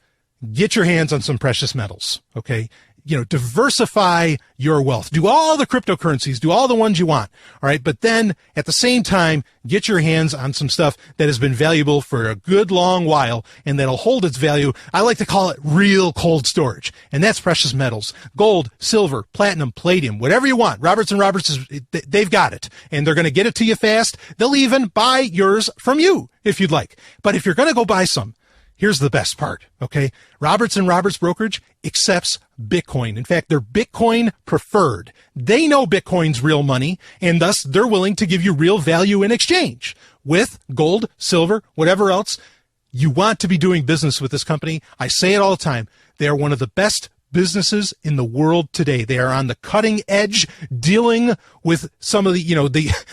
Speaker 3: get your hands on some precious metals, okay? Diversify your wealth. Do all the cryptocurrencies, do all the ones you want, all right? But then at the same time, get your hands on some stuff that has been valuable for a good long while and that'll hold its value. I like to call it real cold storage, and that's precious metals. Gold, silver, platinum, palladium, whatever you want. Roberts and Roberts, they've got it, and they're going to get it to you fast. They'll even buy yours from you if you'd like. But if you're going to go buy some, here's the best part, okay? Roberts and Roberts Brokerage accepts Bitcoin. In fact, they're Bitcoin preferred. They know Bitcoin's real money, and thus they're willing to give you real value in exchange with gold, silver, whatever else. You want to be doing business with this company. I say it all the time. They are one of the best businesses in the world today. They are on the cutting edge, dealing with some of the,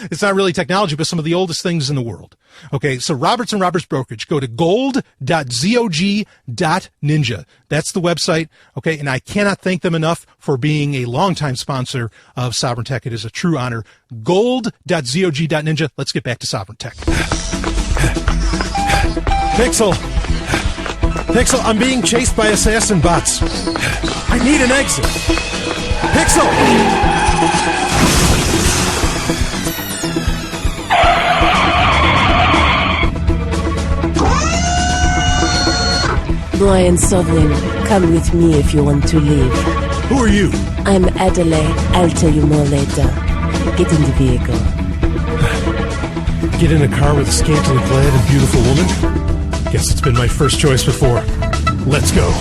Speaker 3: it's not really technology, but some of the oldest things in the world. Okay. So Roberts and Roberts Brokerage, go to gold.zog.ninja. That's the website. Okay. And I cannot thank them enough for being a longtime sponsor of Sovryn Tech. It is a true honor. Gold.zog.ninja. Let's get back to Sovryn Tech. Pixel, I'm being chased by assassin bots. I need an exit. Pixel!
Speaker 4: Boy and Sovryn, come with me if you want to leave.
Speaker 3: Who are you?
Speaker 4: I'm Adelaide. I'll tell you more later. Get in the vehicle.
Speaker 3: Get in a car with a scantily clad and beautiful woman? Guess it's been my first choice before. Let's go.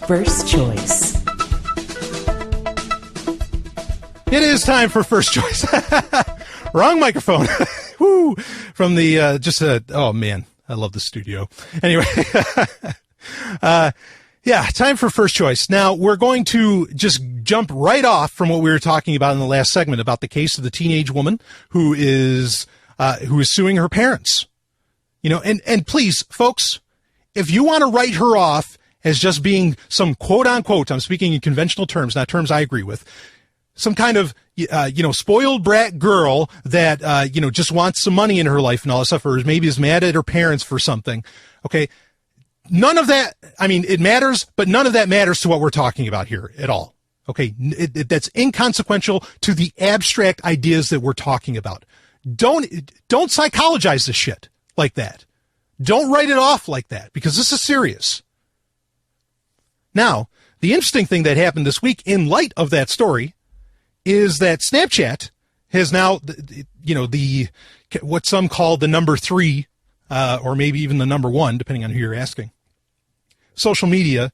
Speaker 4: First choice.
Speaker 3: It is time for first choice. Wrong microphone. Woo! From the, oh man, I love the studio. Anyway, yeah, time for first choice. Now we're going to just jump right off from what we were talking about in the last segment about the case of the teenage woman who is suing her parents. And please, folks, if you want to write her off as just being some quote unquote, I'm speaking in conventional terms, not terms I agree with, some kind of, spoiled brat girl that, just wants some money in her life and all that stuff, or maybe is mad at her parents for something. Okay. None of that, it matters, but none of that matters to what we're talking about here at all. Okay. That's inconsequential to the abstract ideas that we're talking about. Don't psychologize this shit like that. Don't write it off like that, because this is serious. Now, the interesting thing that happened this week in light of that story is that Snapchat has now, what some call the number 3, or maybe even the number 1, depending on who you're asking, social media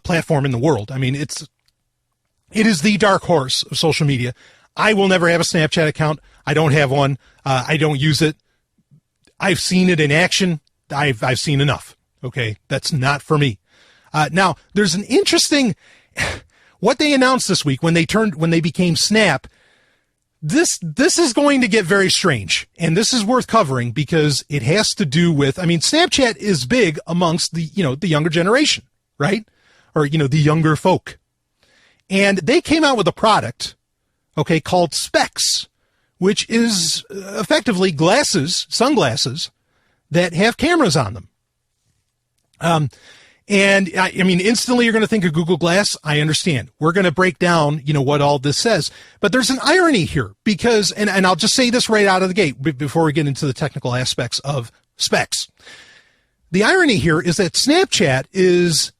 Speaker 3: platform in the world. I mean, it is the dark horse of social media. I will never have a Snapchat account. I don't have one. I don't use it. I've seen it in action. I've seen enough. Okay. That's not for me. Now there's an interesting, what they announced this week when they became Snap. This is going to get very strange, and this is worth covering because it has to do with, I mean, Snapchat is big amongst the younger generation, right? Or, the younger folk. And they came out with a product, okay, called Specs, which is effectively sunglasses that have cameras on them. And I mean, instantly you're going to think of Google Glass. I understand. We're going to break down, what all this says. But there's an irony here because, and I'll just say this right out of the gate before we get into the technical aspects of Specs. The irony here is that Snapchat is,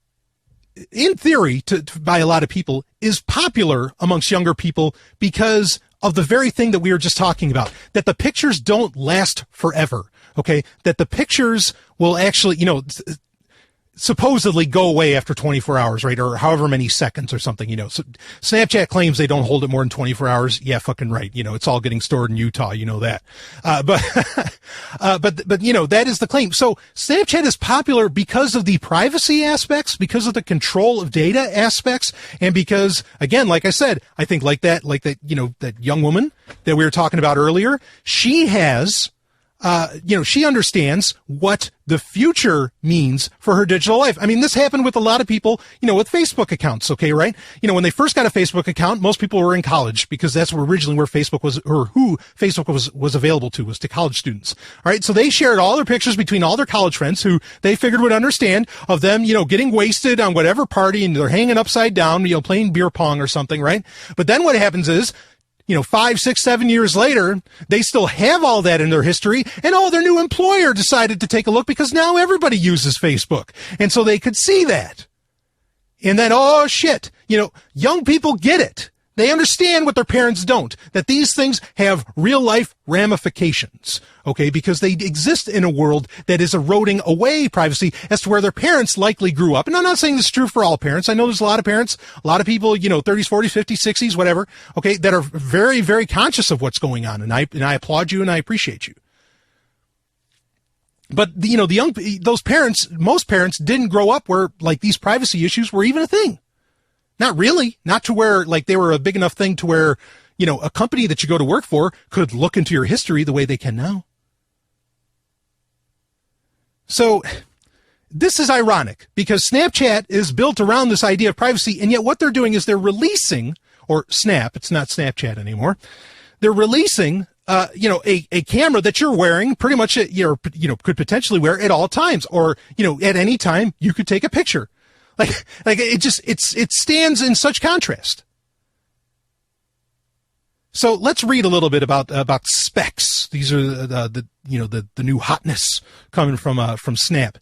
Speaker 3: in theory, by a lot of people, is popular amongst younger people because of the very thing that we were just talking about, that the pictures don't last forever. Okay. That the pictures will actually, supposedly go away after 24 hours, right? Or however many seconds or something, So Snapchat claims they don't hold it more than 24 hours. Yeah, fucking right. It's all getting stored in Utah. You know that. But that is the claim. So Snapchat is popular because of the privacy aspects, because of the control of data aspects. And because, again, like I said, I think like that, that young woman that we were talking about earlier, she has, she understands what the future means for her digital life. I mean, this happened with a lot of people, with Facebook accounts. Okay. Right. When they first got a Facebook account, most people were in college because that's originally where Facebook was, or who Facebook was available to, was to college students. All right. So they shared all their pictures between all their college friends who they figured would understand of them, getting wasted on whatever party and they're hanging upside down, playing beer pong or something. Right. But then what happens is, 5, 6, 7 years later, they still have all that in their history. And their new employer decided to take a look because now everybody uses Facebook. And so they could see that. And then, oh shit, young people get it. They understand what their parents don't, that these things have real life ramifications. Okay. Because they exist in a world that is eroding away privacy as to where their parents likely grew up. And I'm not saying this is true for all parents. I know there's a lot of parents, a lot of people, 30s, 40s, 50s, 60s, whatever. Okay. That are very, very conscious of what's going on. And I applaud you and I appreciate you. But those parents, most parents didn't grow up where these privacy issues were even a thing. Not really. Not to where they were a big enough thing to where, a company that you go to work for could look into your history the way they can now. So this is ironic because Snapchat is built around this idea of privacy. And yet what they're doing is they're releasing, or Snap, it's not Snapchat anymore. They're releasing, a camera that you're wearing pretty much, could potentially wear at all times, or, at any time you could take a picture. It stands in such contrast. So let's read a little bit about Specs. These are the new hotness coming from Snap.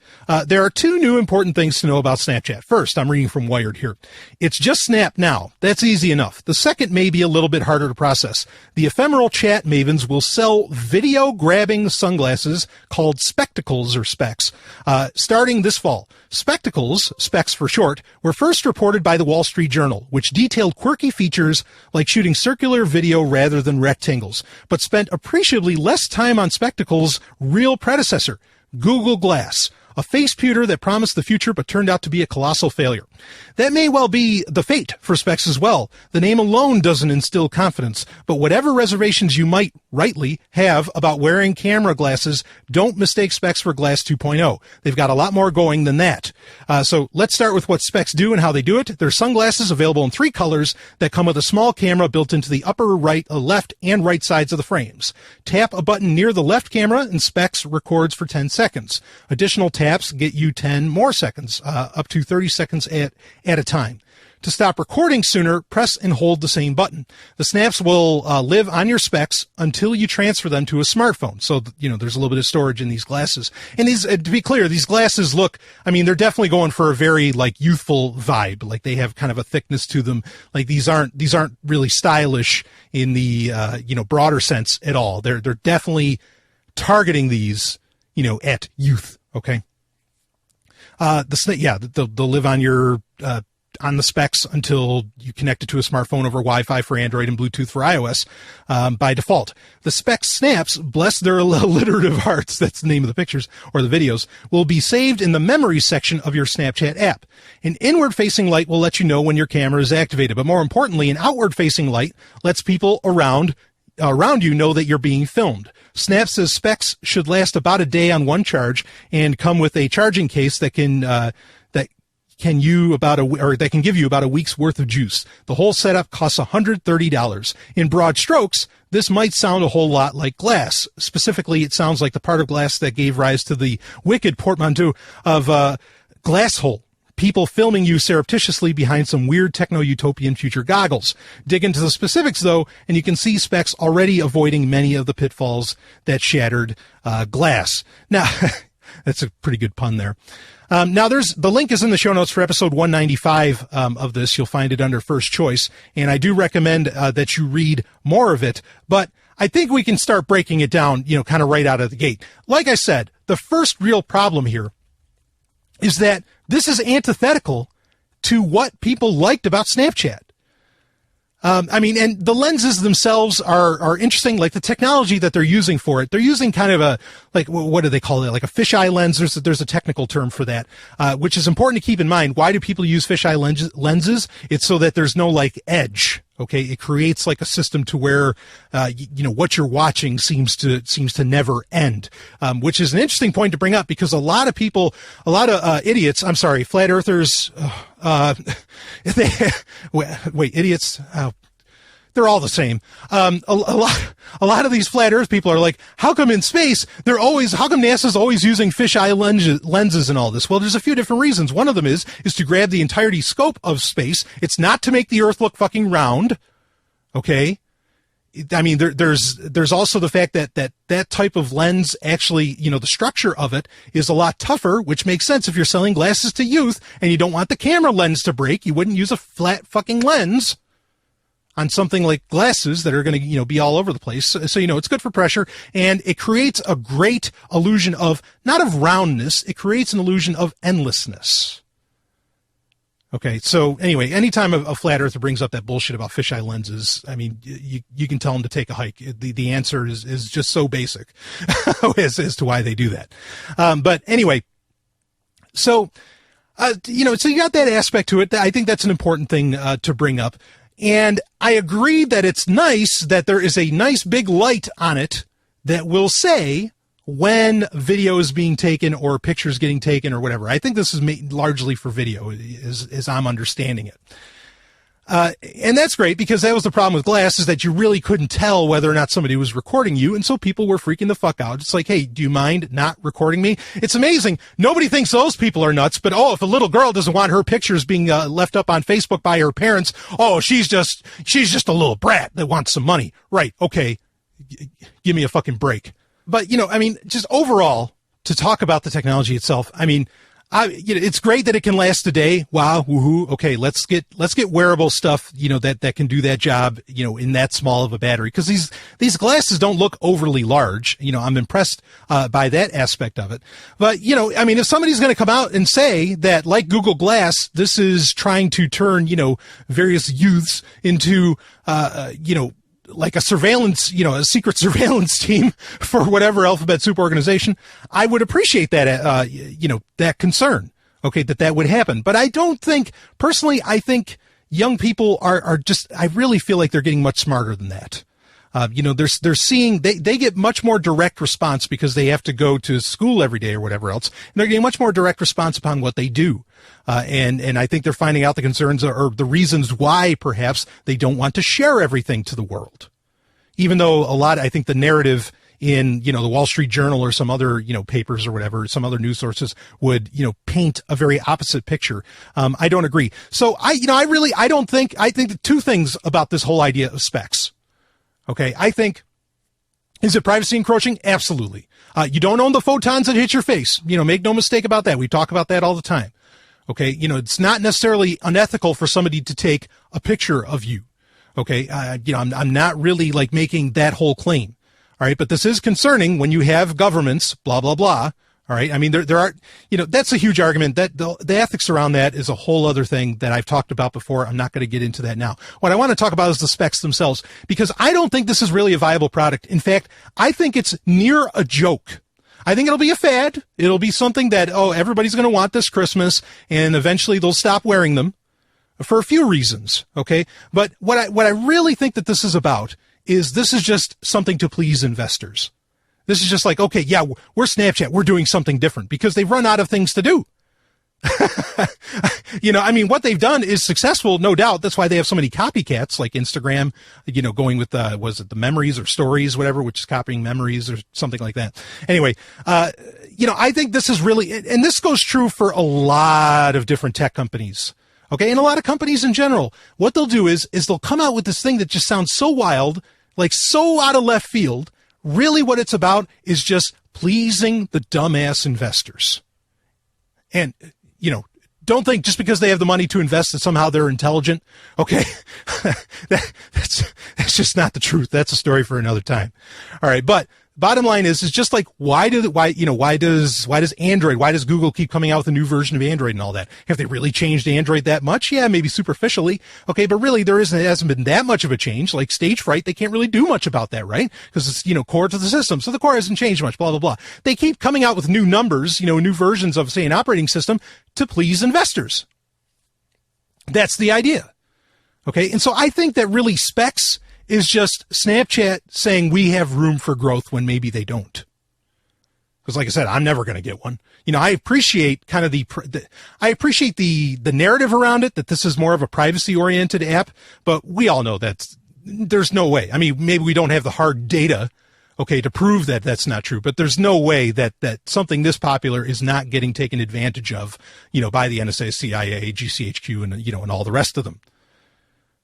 Speaker 3: There are 2 new important things to know about Snapchat. First, I'm reading from Wired here. It's just Snap now. That's easy enough. The second may be a little bit harder to process. The ephemeral chat mavens will sell video grabbing sunglasses called Spectacles or Specs, starting this fall. Spectacles, Specs for short, were first reported by the Wall Street Journal, which detailed quirky features like shooting circular video rather than rectangles, but spent appreciably less time on Spectacles' real predecessor, Google Glass, a face pewter that promised the future but turned out to be a colossal failure. That may well be the fate for Specs as well. The name alone doesn't instill confidence, but whatever reservations you might rightly have about wearing camera glasses, don't mistake Specs for Glass 2.0. They've got a lot more going than that. So let's start with what Specs do and how they do it. They're sunglasses available in 3 colors that come with a small camera built into the upper right, left, and right sides of the frames. Tap a button near the left camera and Specs records for 10 seconds. Additional taps get you 10 more seconds, up to 30 seconds at a time. To stop recording sooner, press and hold the same button. The snaps will live on your specs until you transfer them to a smartphone. So, there's a little bit of storage in these glasses. And these, to be clear, these glasses look, they're definitely going for a very, youthful vibe. Like, they have kind of a thickness to them. Like, these aren't really stylish in the, broader sense at all. They're definitely targeting these, at youth. Okay. They'll live on your, on the specs until you connect it to a smartphone over Wi-Fi for Android and Bluetooth for iOS, by default. The specs snaps, bless their alliterative hearts, that's the name of the pictures or the videos, will be saved in the memory section of your Snapchat app. An inward-facing light will let you know when your camera is activated, but more importantly, an outward-facing light lets people around you know that you're being filmed. Snap says specs should last about a day on one charge and come with a charging case that can give you about a week's worth of juice. The whole setup costs $130. In broad strokes, this might sound a whole lot like glass. Specifically, it sounds like the part of glass that gave rise to the wicked portmanteau of glass hole. People filming you surreptitiously behind some weird techno-utopian future goggles. Dig into the specifics, though, and you can see specs already avoiding many of the pitfalls that shattered glass. Now, that's a pretty good pun there. Now, the link is in the show notes for episode 195 of this. You'll find it under First Choice, and I do recommend that you read more of it. But I think we can start breaking it down, kind of right out of the gate. Like I said, the first real problem here is that this is antithetical to what people liked about Snapchat. And the lenses themselves are interesting, like the technology that they're using for it. They're using kind of what do they call it? Like a fisheye lens. There's a technical term for that, which is important to keep in mind. Why do people use fisheye lenses? It's so that there's no edge. Okay. It creates a system to where, what you're watching seems to never end, which is an interesting point to bring up because a lot of idiots, flat earthers, idiots, they're all the same. A lot of these flat earth people are like, how come in space how come NASA's always using fisheye lenses and all this? Well, there's a few different reasons. One of them is to grab the entirety scope of space. It's not to make the earth look fucking round. Okay. There's also the fact that type of lens actually, the structure of it is a lot tougher, which makes sense if you're selling glasses to youth and you don't want the camera lens to break. You wouldn't use a flat fucking lens on something like glasses that are going to, be all over the place. So, it's good for pressure, and it creates a great illusion of, not of roundness, it creates an illusion of endlessness. Okay, so anyway, anytime a flat earther brings up that bullshit about fisheye lenses, you can tell them to take a hike. The answer is just so basic as to why they do that. But anyway, so you got that aspect to it. I think that's an important thing to bring up. And I agree that it's nice that there is a nice big light on it that will say when video is being taken or pictures getting taken or whatever. I think this is largely for video, as I'm understanding it. And that's great because that was the problem with glass, is that you really couldn't tell whether or not somebody was recording you. And so people were freaking the fuck out. It's like, hey, do you mind not recording me? It's amazing. Nobody thinks those people are nuts, but if a little girl doesn't want her pictures being left up on Facebook by her parents, she's just a little brat that wants some money. Right. Okay. Give me a fucking break. But, just overall, to talk about the technology itself, it's great that it can last a day. Wow. Woohoo. Okay. Let's get wearable stuff, that can do that job, in that small of a battery. Cause these glasses don't look overly large. I'm impressed, by that aspect of it. But, if somebody's going to come out and say that, like Google Glass, this is trying to turn, various youths into, like a surveillance, a secret surveillance team for whatever alphabet soup organization, I would appreciate that, that concern. Okay. That would happen. But I don't think, personally, I think young people are just, I really feel like they're getting much smarter than that. They're seeing, they get much more direct response because they have to go to school every day or whatever else. And they're getting much more direct response upon what they do. And I think they're finding out the concerns or the reasons why perhaps they don't want to share everything to the world. Even though I think the narrative in, the Wall Street Journal or some other, papers or whatever, some other news sources would, paint a very opposite picture. I don't agree. So I think the two things about this whole idea of specs. Okay. I think, is it privacy encroaching? Absolutely. You don't own the photons that hit your face. Make no mistake about that. We talk about that all the time. Okay. It's not necessarily unethical for somebody to take a picture of you. Okay. I'm not really like making that whole claim. All right. But this is concerning when you have governments, blah, blah, blah. All right. I mean, there are, that's a huge argument. That the ethics around that is a whole other thing that I've talked about before. I'm not going to get into that now. What I want to talk about is the specs themselves, because I don't think this is really a viable product. In fact, I think it's near a joke. I think it'll be a fad. It'll be something that, everybody's going to want this Christmas, and eventually they'll stop wearing them for a few reasons. Okay. But what I really think that this is about is this is just something to please investors. This is just like, okay, yeah, we're Snapchat. We're doing something different because they've run out of things to do. What they've done is successful, no doubt. That's why they have so many copycats like Instagram, going with, was it the memories or stories, whatever, which is copying memories or something like that. Anyway, I think this is really, and this goes true for a lot of different tech companies. Okay. And a lot of companies in general, what they'll do is they'll come out with this thing that just sounds so wild, like so out of left field. Really what it's about is just pleasing the dumbass investors. And, don't think just because they have the money to invest that somehow they're intelligent. Okay. That's just not the truth. That's a story for another time. All right. But bottom line is just like, why does Android, why does Google keep coming out with a new version of Android and all that? Have they really changed Android that much? Yeah, maybe superficially. Okay. But really it hasn't been that much of a change. Like stage fright, they can't really do much about that, right? Because it's, core to the system. So the core hasn't changed much, blah, blah, blah. They keep coming out with new numbers, new versions of, say, an operating system to please investors. That's the idea. Okay. And so I think that really specs is just Snapchat saying we have room for growth when maybe they don't. Because like I said, I'm never going to get one. I appreciate kind of I appreciate the narrative around it, that this is more of a privacy oriented app, but we all know that there's no way. I mean, maybe we don't have the hard data, okay, to prove that that's not true, but there's no way that something this popular is not getting taken advantage of, by the NSA, CIA, GCHQ, and all the rest of them.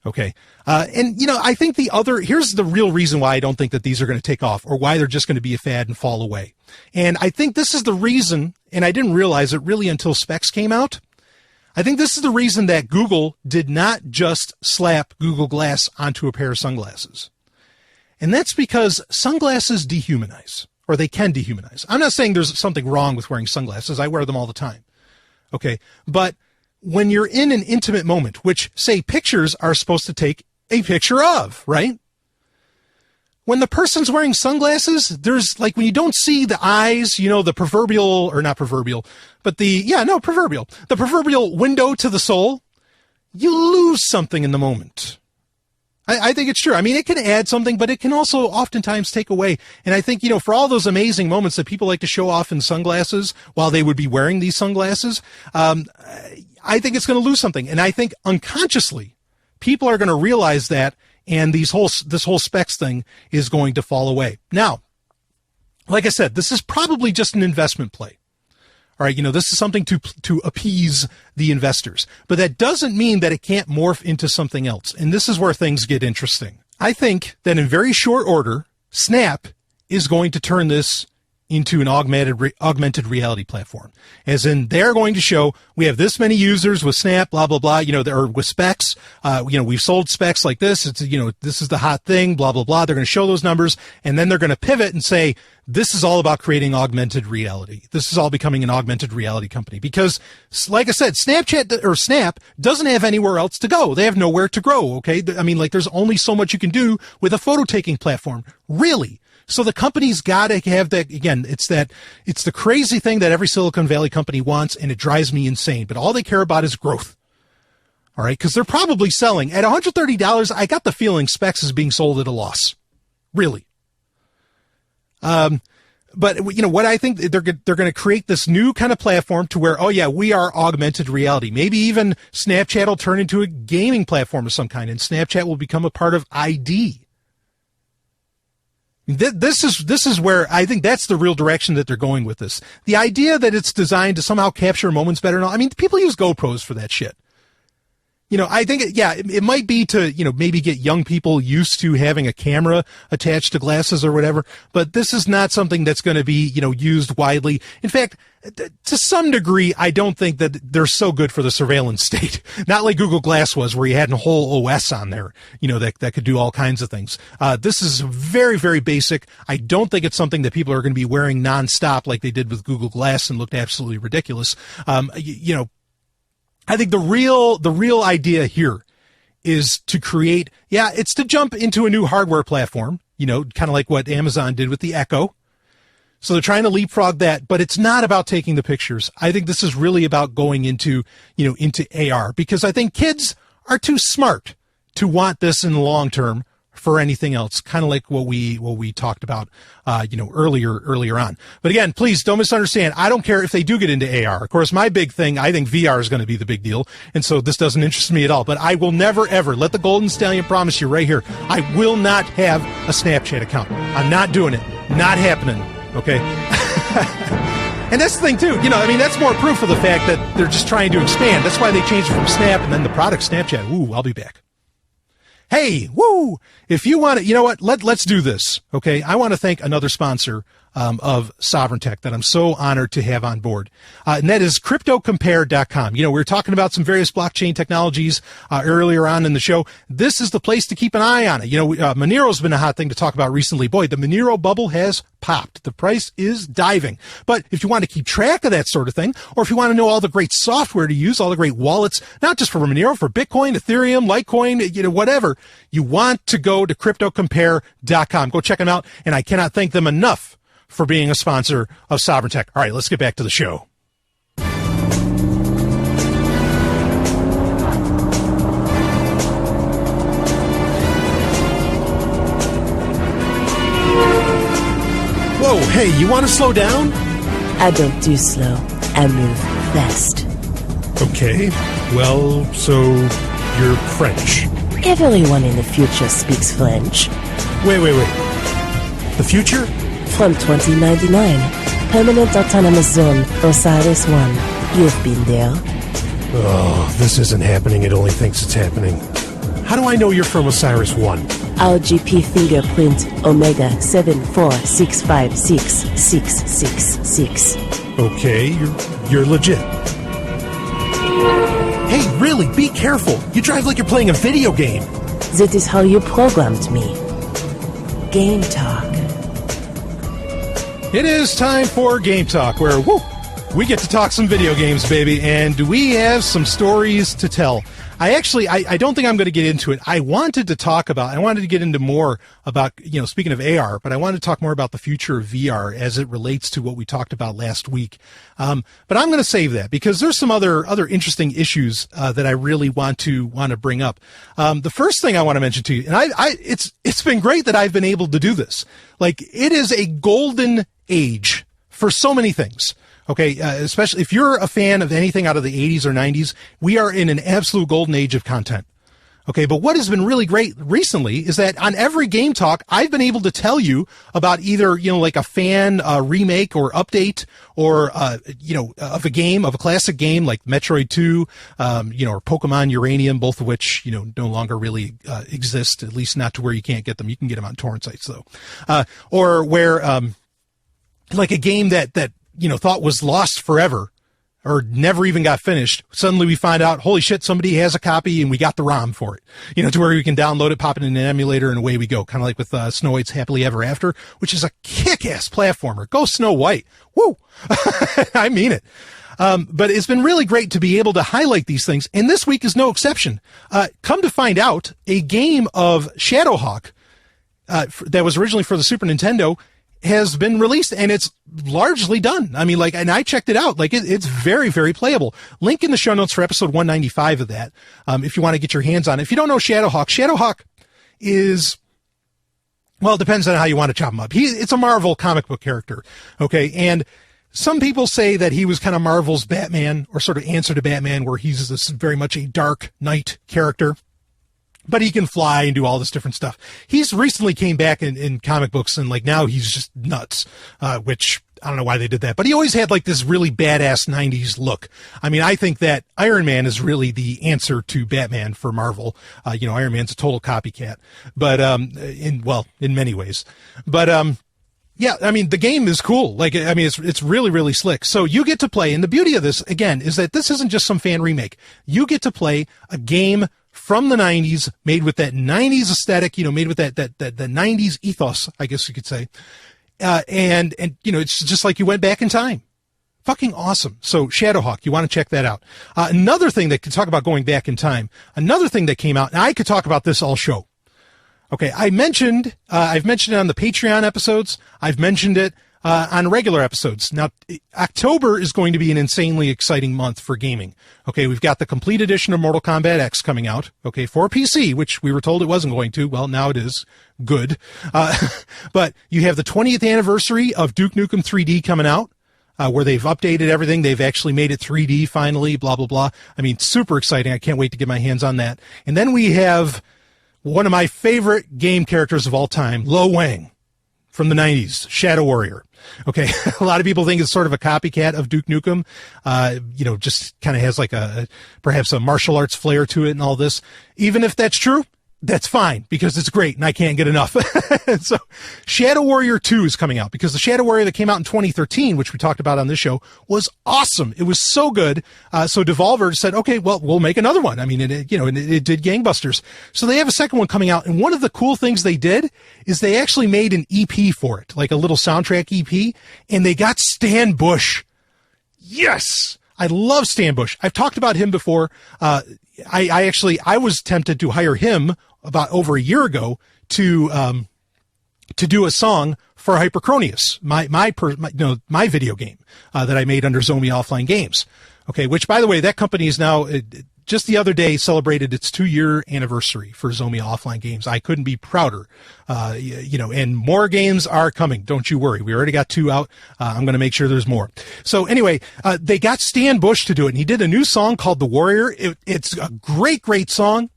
Speaker 3: Okay. I think here's the real reason why I don't think that these are going to take off, or why they're just going to be a fad and fall away. And I think this is the reason, and I didn't realize it really until specs came out. I think this is the reason that Google did not just slap Google Glass onto a pair of sunglasses. And that's because sunglasses dehumanize, or they can dehumanize. I'm not saying there's something wrong with wearing sunglasses. I wear them all the time. Okay. But when you're in an intimate moment, which, say, pictures are supposed to take a picture of, right? When the person's wearing sunglasses, there's like, when you don't see the eyes, the proverbial, or not proverbial, but proverbial, the proverbial window to the soul, you lose something in the moment. I think it's true. I mean, it can add something, but it can also oftentimes take away. And I think, for all those amazing moments that people like to show off in sunglasses while they would be wearing these sunglasses, I think it's going to lose something. And I think unconsciously people are going to realize that, and this whole specs thing is going to fall away. Now, like I said, this is probably just an investment play. All right. This is something to appease the investors, but that doesn't mean that it can't morph into something else. And this is where things get interesting. I think that in very short order, Snap is going to turn this into an augmented reality platform. As in, they're going to show, we have this many users with Snap, blah, blah, blah, or with specs. We've sold specs like this. It's, this is the hot thing, blah, blah, blah. They're going to show those numbers, and then they're going to pivot and say, this is all about creating augmented reality. This is all becoming an augmented reality company. Because, like I said, Snap doesn't have anywhere else to go. They have nowhere to grow, okay? I mean, there's only so much you can do with a photo taking platform. Really. So the company's got to have that. Again, it's the crazy thing that every Silicon Valley company wants, and it drives me insane. But all they care about is growth. All right. Because they're probably selling at $130. I got the feeling specs is being sold at a loss. Really. But what I think they're going to create this new kind of platform to where, we are augmented reality. Maybe even Snapchat will turn into a gaming platform of some kind, and Snapchat will become a part of ID. This is where I think that's the real direction that they're going with this. The idea that it's designed to somehow capture moments better. I mean, people use GoPros for that shit. I think, it might be to, maybe get young people used to having a camera attached to glasses or whatever, but this is not something that's going to be, used widely. In fact, to some degree, I don't think that they're so good for the surveillance state. Not like Google Glass was, where you had a whole OS on there, that could do all kinds of things. This is very, very basic. I don't think it's something that people are going to be wearing nonstop like they did with Google Glass and looked absolutely ridiculous. I think the real idea here is to create, it's to jump into a new hardware platform, kind of like what Amazon did with the Echo. So they're trying to leapfrog that, but it's not about taking the pictures. I think this is really about going into AR, because I think kids are too smart to want this in the long term for anything else, kind of like what we talked about, earlier on. But again, please don't misunderstand. I don't care if they do get into AR. Of course, my big thing, I think VR is going to be the big deal. And so this doesn't interest me at all, but I will never, ever let the Golden Stallion promise you right here. I will not have a Snapchat account. I'm not doing it. Not happening. Okay. And that's the thing too, that's more proof of the fact that they're just trying to expand. That's why they changed it from Snap and then the product Snapchat. Ooh, I'll be back. Hey, woo! If you want to, let's do this, okay? I want to thank another sponsor of Sovryn Tech that I'm so honored to have on board, and that is CryptoCompare.com. We were talking about some various blockchain technologies earlier on in the show. This is the place to keep an eye on it. Monero's been a hot thing to talk about recently. Boy, the Monero bubble has popped. The price is diving. But if you want to keep track of that sort of thing, or if you want to know all the great software to use, all the great wallets, not just for Monero, for Bitcoin, Ethereum, Litecoin, whatever, you want to go to CryptoCompare.com. Go check them out, and I cannot thank them enough for being a sponsor of Sovryn Tech. All right, let's get back to the show. Whoa, hey, you want to slow down?
Speaker 4: I don't do slow. I move fast.
Speaker 3: Okay, well, so you're French.
Speaker 4: Everyone in the future speaks French.
Speaker 3: Wait. The future?
Speaker 4: From 2099, Permanent Autonomous Zone, Osiris-1. You've been there.
Speaker 3: Oh, this isn't happening. It only thinks it's happening. How do I know you're from Osiris-1?
Speaker 4: RGP fingerprint Omega 746566666.
Speaker 3: Okay, you're legit. Hey, really, be careful. You drive like you're playing a video game.
Speaker 4: That is how you programmed me. Game Talk.
Speaker 3: It is time for Game Talk, where we get to talk some video games, baby, and we have some stories to tell. I don't think I'm going to get into it. I wanted to get into more about, speaking of AR, but I wanted to talk more about the future of VR as it relates to what we talked about last week. But I'm going to save that because there's some other interesting issues that I really want to bring up. The first thing I want to mention to you, and it's been great that I've been able to do this. Like, it is a golden age for so many things. Okay, especially if you're a fan of anything out of the 80s or 90s, we are in an absolute golden age of content. Okay, but what has been really great recently is that on every Game Talk, I've been able to tell you about either, like a fan remake or update or, of a game, of a classic game like Metroid 2, or Pokemon Uranium, both of which, no longer really exist, at least not to where you can't get them. You can get them on torrent sites though. Or where, like a game that thought was lost forever or never even got finished. Suddenly we find out, holy shit, somebody has a copy and we got the ROM for it, to where we can download it, pop it in an emulator, and away we go. Kind of like with Snow White's Happily Ever After, which is a kick-ass platformer. Go Snow White. Woo! I mean it. But it's been really great to be able to highlight these things. And this week is no exception. Come to find out, a game of Shadowhawk, that was originally for the Super Nintendo has been released, and it's largely done. I mean, and I checked it out. It's very, very playable. Link in the show notes for episode 195 of that, if you want to get your hands on it. If you don't know Shadowhawk is, well, it depends on how you want to chop him up. It's a Marvel comic book character, okay? And some people say that he was kind of Marvel's Batman, or sort of answer to Batman, where he's this very much a Dark Knight character. But he can fly and do all this different stuff. He's recently came back in comic books, and like now he's just nuts, which I don't know why they did that. But he always had like this really badass 90s look. I mean, I think that Iron Man is really the answer to Batman for Marvel. Iron Man's a total copycat, but in many ways. But yeah, I mean, the game is cool. Like, I mean, it's really, really slick. So you get to play, and the beauty of this, again, is that this isn't just some fan remake. You get to play a game from the 90s, made with that 90s aesthetic, made with that 90s ethos, I guess you could say. And it's just like you went back in time. Fucking awesome. So Shadowhawk, you want to check that out. Another thing that could talk about going back in time, another thing that came out, and I could talk about this all show. Okay, I've mentioned it on the Patreon episodes. I've mentioned it on regular episodes. Now, October is going to be an insanely exciting month for gaming. Okay, we've got the complete edition of Mortal Kombat X coming out, okay, for PC, which we were told it wasn't going to. Well, now it is. Good. But you have the 20th anniversary of Duke Nukem 3D coming out, where they've updated everything. They've actually made it 3D finally, blah, blah, blah. I mean, super exciting. I can't wait to get my hands on that. And then we have one of my favorite game characters of all time, Lo Wang from the 90s, Shadow Warrior. Okay, a lot of people think it's sort of a copycat of Duke Nukem, just kind of has like perhaps a martial arts flair to it and all this. Even if that's true, that's fine, because it's great and I can't get enough. So Shadow Warrior 2 is coming out, because the Shadow Warrior that came out in 2013, which we talked about on this show, was awesome. It was so good. So Devolver said, okay, well, we'll make another one. I mean, it did gangbusters. So they have a second one coming out. And one of the cool things they did is they actually made an EP for it, like a little soundtrack EP, and they got Stan Bush. Yes. I love Stan Bush. I've talked about him before. I was tempted to hire him about over a year ago to do a song for Hypercronius, my video game that I made under Zomi Offline Games. Okay, which, by the way, that company is now just the other day celebrated its 2-year anniversary for Zomi Offline Games. I couldn't be prouder. And more games are coming. Don't you worry. We already got 2 out. I'm going to make sure there's more. So anyway, they got Stan Bush to do it, and he did a new song called The Warrior. It's a great, great song.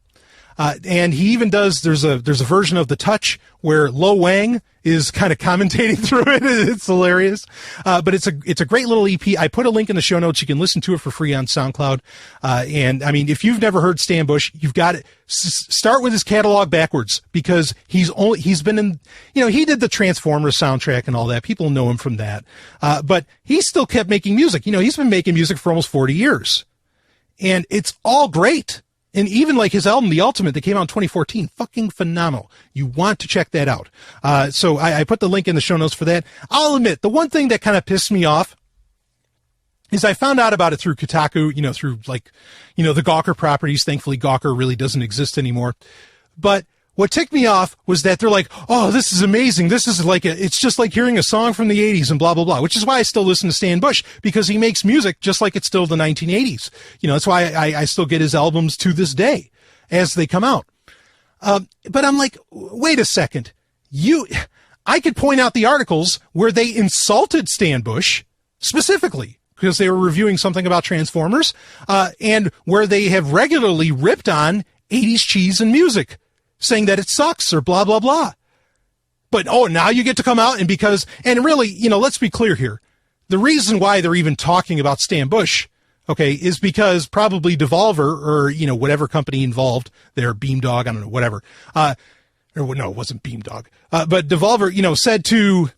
Speaker 3: And he even does, there's a version of The Touch where Lo Wang is kind of commentating through it. It's hilarious. But it's a great little EP. I put a link in the show notes. You can listen to it for free on SoundCloud. And I mean, if you've never heard Stan Bush, you've got to start with his catalog backwards, because he's been in, he did the Transformers soundtrack and all that. People know him from that. But he still kept making music. He's been making music for almost 40 years, and it's all great. And even like his album, The Ultimate, that came out in 2014, fucking phenomenal. You want to check that out. So I put the link in the show notes for that. I'll admit, the one thing that kind of pissed me off is I found out about it through Kotaku, through the Gawker properties. Thankfully, Gawker really doesn't exist anymore. But what ticked me off was that they're like, oh, this is amazing. This is it's just like hearing a song from the 80s and blah, blah, blah, which is why I still listen to Stan Bush, because he makes music just like it's still the 1980s. That's why I still get his albums to this day as they come out. But I'm like, wait a second. I could point out the articles where they insulted Stan Bush specifically because they were reviewing something about Transformers, and where they have regularly ripped on 80s cheese and music, saying that it sucks or blah, blah, blah. But, now you get to come out and really, let's be clear here. The reason why they're even talking about Stan Bush, okay, is because probably Devolver or, whatever company involved there, Beamdog, I don't know, whatever. No, it wasn't Beamdog. But Devolver, said to,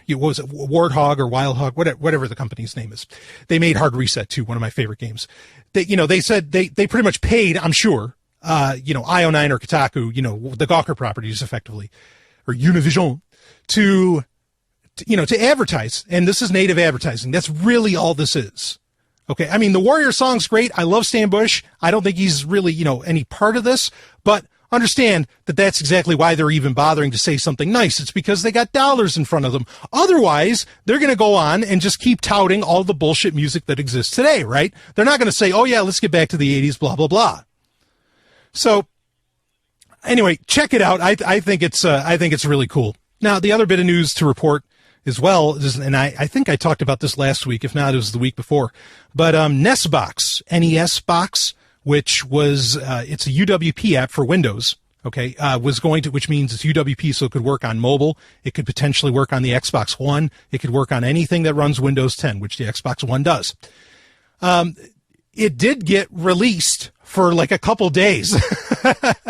Speaker 3: what was it, Warthog or Wildhog, whatever the company's name is. They made Hard Reset too, one of my favorite games. They said they pretty much paid, I'm sure, IO9 or Kotaku, the Gawker properties effectively, or Univision, to advertise. And this is native advertising. That's really all this is. Okay. I mean, the Warrior song's great. I love Stan Bush. I don't think he's really, any part of this, but understand that that's exactly why they're even bothering to say something nice. It's because they got dollars in front of them. Otherwise, they're going to go on and just keep touting all the bullshit music that exists today, right? They're not going to say, oh yeah, let's get back to the 80s, blah, blah, blah. So anyway, check it out. I think it's really cool. Now, the other bit of news to report as well is, and I think I talked about this last week, if not, it was the week before, but NES Box, NES Box, which was, it's a UWP app for Windows. Okay, which means it's UWP, so it could work on mobile. It could potentially work on the Xbox One. It could work on anything that runs Windows 10, which the Xbox One does. It did get released for like a couple days I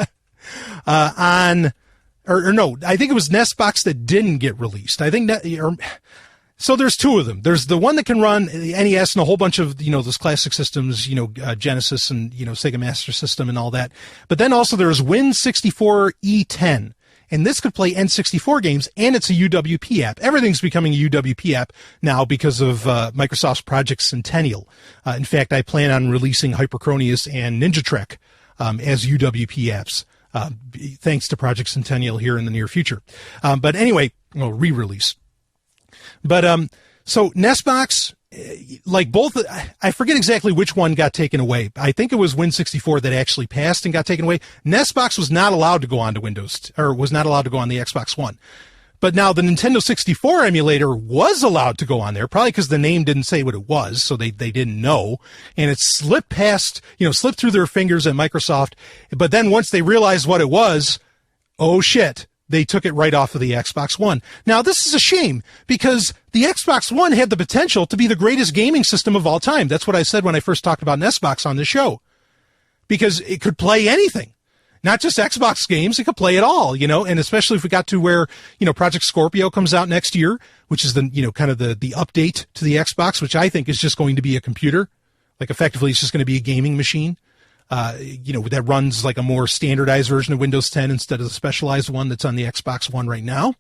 Speaker 3: think it was Nestbox that didn't get released. So there's two of them. There's the one that can run the NES and a whole bunch of, those classic systems, Genesis and, Sega Master System and all that. But then also there's Win64 E10. And this could play N64 games, and it's a UWP app. Everything's becoming a UWP app now because of Microsoft's Project Centennial. In fact, I plan on releasing Hyperchronius and Ninja Trek as UWP apps, thanks to Project Centennial here in the near future. But anyway, re-release. But so Nestbox, like both, I forget exactly which one got taken away. I think it was Win64 that actually passed and got taken away. Nestbox was not allowed to go onto Windows, or was not allowed to go on the Xbox One. But now the Nintendo 64 emulator was allowed to go on there, probably because the name didn't say what it was, so they didn't know. And it slipped slipped through their fingers at Microsoft. But then once they realized what it was, oh shit, they took it right off of the Xbox One. Now, this is a shame because the Xbox One had the potential to be the greatest gaming system of all time. That's what I said when I first talked about Nestbox on the show, because it could play anything, not just Xbox games. It could play it all, and especially if we got to where, Project Scorpio comes out next year, which is the, kind of the update to the Xbox, which I think is just going to be a computer. Like effectively, it's just going to be a gaming machine. That runs like a more standardized version of Windows 10 instead of the specialized one that's on the Xbox One right now.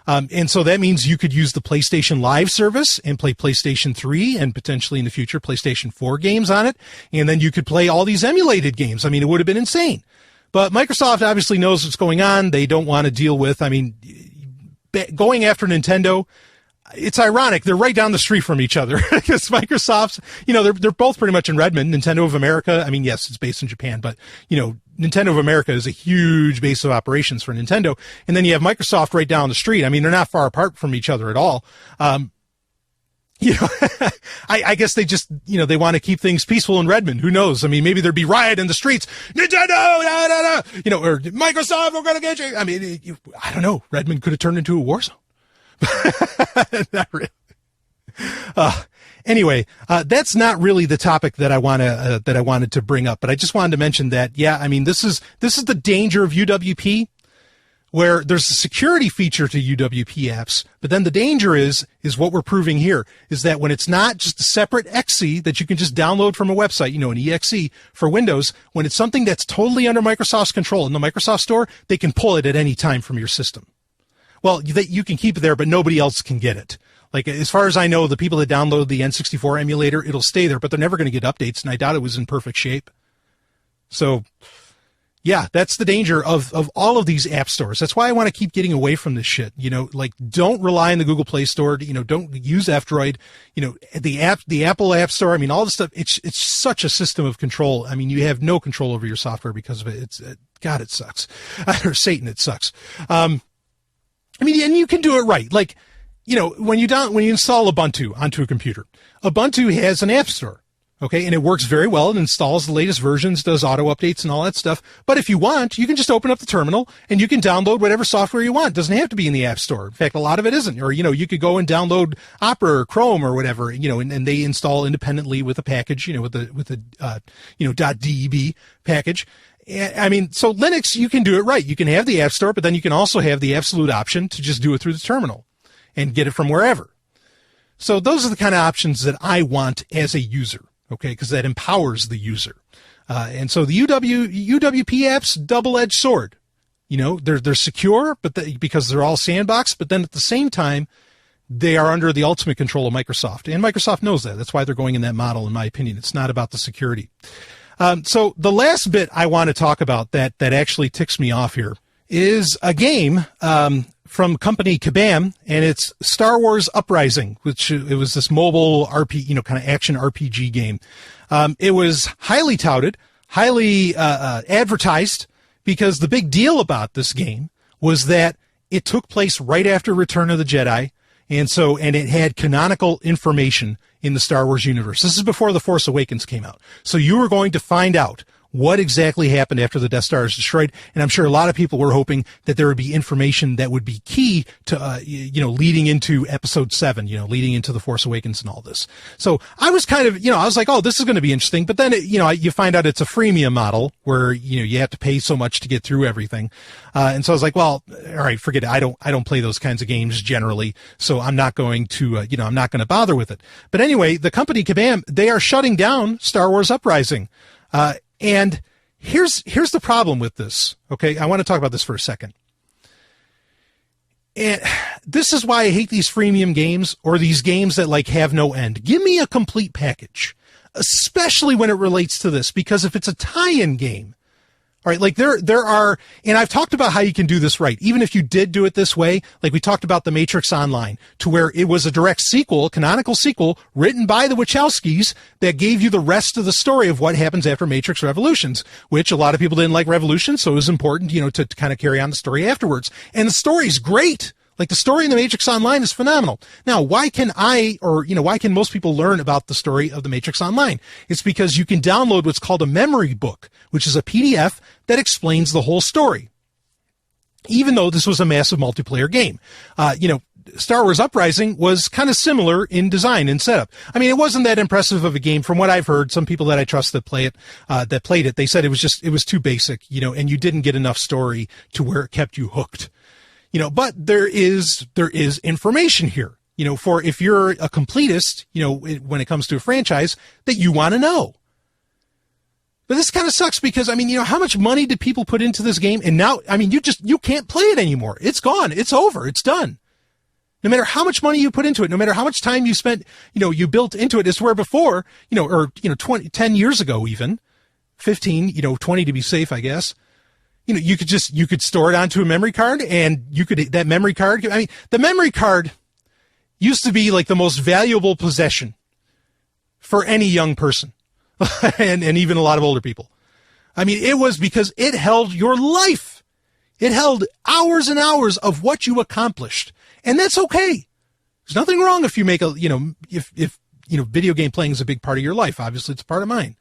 Speaker 3: And so that means you could use the PlayStation Live service and play PlayStation 3 and potentially in the future PlayStation 4 games on it. And then you could play all these emulated games. I mean, it would have been insane. But Microsoft obviously knows what's going on. They don't want to deal with, going after Nintendo. It's ironic. They're right down the street from each other because Microsoft's, they're both pretty much in Redmond. Nintendo of America. Yes, it's based in Japan, but, Nintendo of America is a huge base of operations for Nintendo. And then you have Microsoft right down the street. They're not far apart from each other at all. I guess they just, they want to keep things peaceful in Redmond. Who knows? Maybe there'd be riot in the streets. Nintendo, or Microsoft, we're going to get you. I don't know. Redmond could have turned into a war zone. Not really. Anyway, that's not really the topic that I wanted to bring up, but I just wanted to mention that, this is the danger of UWP, where there's a security feature to UWP apps, but then the danger is what we're proving here, is that when it's not just a separate exe that you can just download from a website, an exe for Windows, when it's something that's totally under Microsoft's control in the Microsoft Store, they can pull it at any time from your system. Well, you can keep it there, but nobody else can get it. Like, as far as I know, the people that download the N64 emulator, it'll stay there, but they're never going to get updates, and I doubt it was in perfect shape. So, yeah, that's the danger of all of these app stores. That's why I want to keep getting away from this shit. Don't rely on the Google Play Store. Don't use F-Droid. The Apple App Store. all this stuff. It's such a system of control. You have no control over your software because of it. God, it sucks. Or Satan, it sucks. And you can do it right. Like, when you install Ubuntu onto a computer, Ubuntu has an app store. Okay. And it works very well. It installs the latest versions, does auto updates and all that stuff. But if you want, you can just open up the terminal and you can download whatever software you want. It doesn't have to be in the app store. In fact, a lot of it isn't. Or, you could go and download Opera or Chrome or whatever, and they install independently with a package, with the .deb package. So Linux, you can do it right. You can have the App Store, but then you can also have the absolute option to just do it through the terminal and get it from wherever. So those are the kind of options that I want as a user, okay, because that empowers the user. And so the UWP apps, double-edged sword. They're secure, but because they're all sandbox, but then at the same time, they are under the ultimate control of Microsoft. And Microsoft knows that. That's why they're going in that model, in my opinion. It's not about the security. So the last bit I want to talk about that actually ticks me off here is a game from company Kabam, and it's Star Wars Uprising, which it was this mobile RPG, kind of action RPG game. It was highly touted, highly advertised, because the big deal about this game was that it took place right after Return of the Jedi, And it had canonical information in the Star Wars universe. This is before The Force Awakens came out. So you were going to find out what exactly happened after the Death Star is destroyed. And I'm sure a lot of people were hoping that there would be information that would be key to, leading into episode 7, leading into The Force Awakens and all this. So I was kind of, I was like, oh, this is going to be interesting. But then, you find out it's a freemium model where, you have to pay so much to get through everything. And so I was like, well, all right, forget it. I don't play those kinds of games generally. So I'm not going to, I'm not going to bother with it. But anyway, the company Kabam, they are shutting down Star Wars Uprising. And here's the problem with this. Okay. I want to talk about this for a second. And this is why I hate these freemium games or these games that have no end. Give me a complete package, especially when it relates to this, because if it's a tie-in game, all right, there are, and I've talked about how you can do this right. Even if you did do it this way, we talked about The Matrix Online, to where it was a direct sequel, canonical sequel, written by the Wachowskis that gave you the rest of the story of what happens after Matrix Revolutions, which a lot of people didn't like Revolutions, so it was important, to kind of carry on the story afterwards. And the story's great. The story in The Matrix Online is phenomenal. Now, why can why can most people learn about the story of The Matrix Online? It's because you can download what's called a memory book, which is a PDF that explains the whole story. Even though this was a massive multiplayer game. Star Wars Uprising was kind of similar in design and setup. I mean, it wasn't that impressive of a game from what I've heard. Some people that I trust that played it, they said it was too basic, and you didn't get enough story to where it kept you hooked. But there is information here, for if you're a completist, when it comes to a franchise that you want to know. But this kind of sucks because, how much money did people put into this game? And now, you can't play it anymore. It's gone. It's over. It's done. No matter how much money you put into it, no matter how much time you spent, you built into it. It's where before, 10 years ago, even 15, 20 to be safe, I guess. You could store it onto a memory card and the memory card used to be the most valuable possession for any young person and even a lot of older people. It was because it held your life. It held hours and hours of what you accomplished. And that's okay. There's nothing wrong if you make if video game playing is a big part of your life. Obviously it's a part of mine.